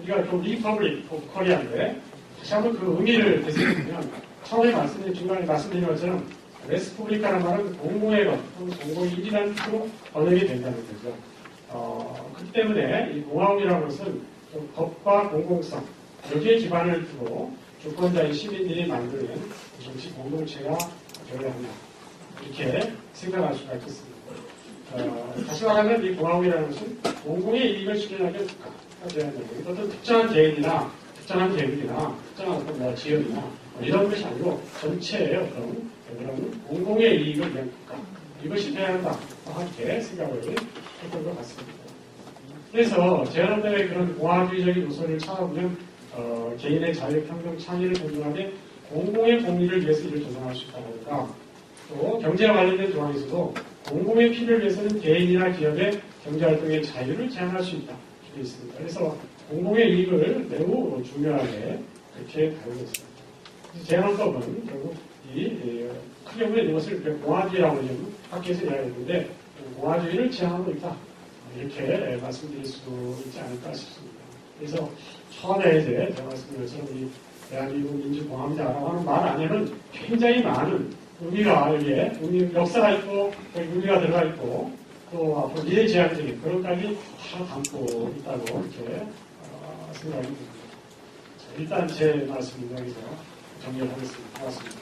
우리가 좀 리퍼블릭 오브 코리아인데 다시 한번 그 의미를 되새기면 처음에 중간에 말씀드린 것처럼 레스푸블리카라는 말은 공공의 것, 공공의 일이라는 뜻으로 번역이 된다는 거죠. 그렇기 때문에 이 공화국이라는 것은 좀 법과 공공성 여기에 기반을 두고 주권자인 시민들이 만드는 정치 공동체가 되어야 한다. 이렇게 생각할 수가 있겠습니다. 다시 말하면 이 공화국이라는 것은 공공의 이익을 실현하는 국가가 되어야 한다. 어떤 특정한 개인이나 특정한 계급이나 특정한 어떤 지역이나 이런 것이 아니고 전체의 어떤 그런 공공의 이익을 위한 국가 이것이 되어야 한다. 이렇게 생각을 했던 것 같습니다. 그래서 제한업대의 그런 공화주의적인 요소를 찾아보면 개인의 자유, 평등, 창의를 존중하되 공공의 공리를 위해서 이를 조성할 수 있다든가 또 경제와 관련된 조항에서도 공공의 필요를 위해서는 개인이나 기업의 경제활동의 자유를 제한할 수 있다. 이렇게 있습니다. 그래서 공공의 이익을 매우 중요하게 그렇게 다루고 있습니다. 제한법은 결국 크게 보면 이것을 공화주의라고 좀 학교에서 이야기했는데 공화주의를 지향하고 있다. 이렇게 말씀드릴 수 있지 않을까 싶습니다. 그래서 처음에 이제 제가 말씀드린 것처럼 이 대한민국 민주공화국이라고 하는 말 안에는 굉장히 많은 의미가 여기에 역사가 있고 의미가 들어가 있고 또 앞으로 미래지향적인 그런까지 다 담고 있다고 이렇게 생각이 듭니다. 일단 제 말씀은 여기서 정리를 하겠습니다. 고맙습니다.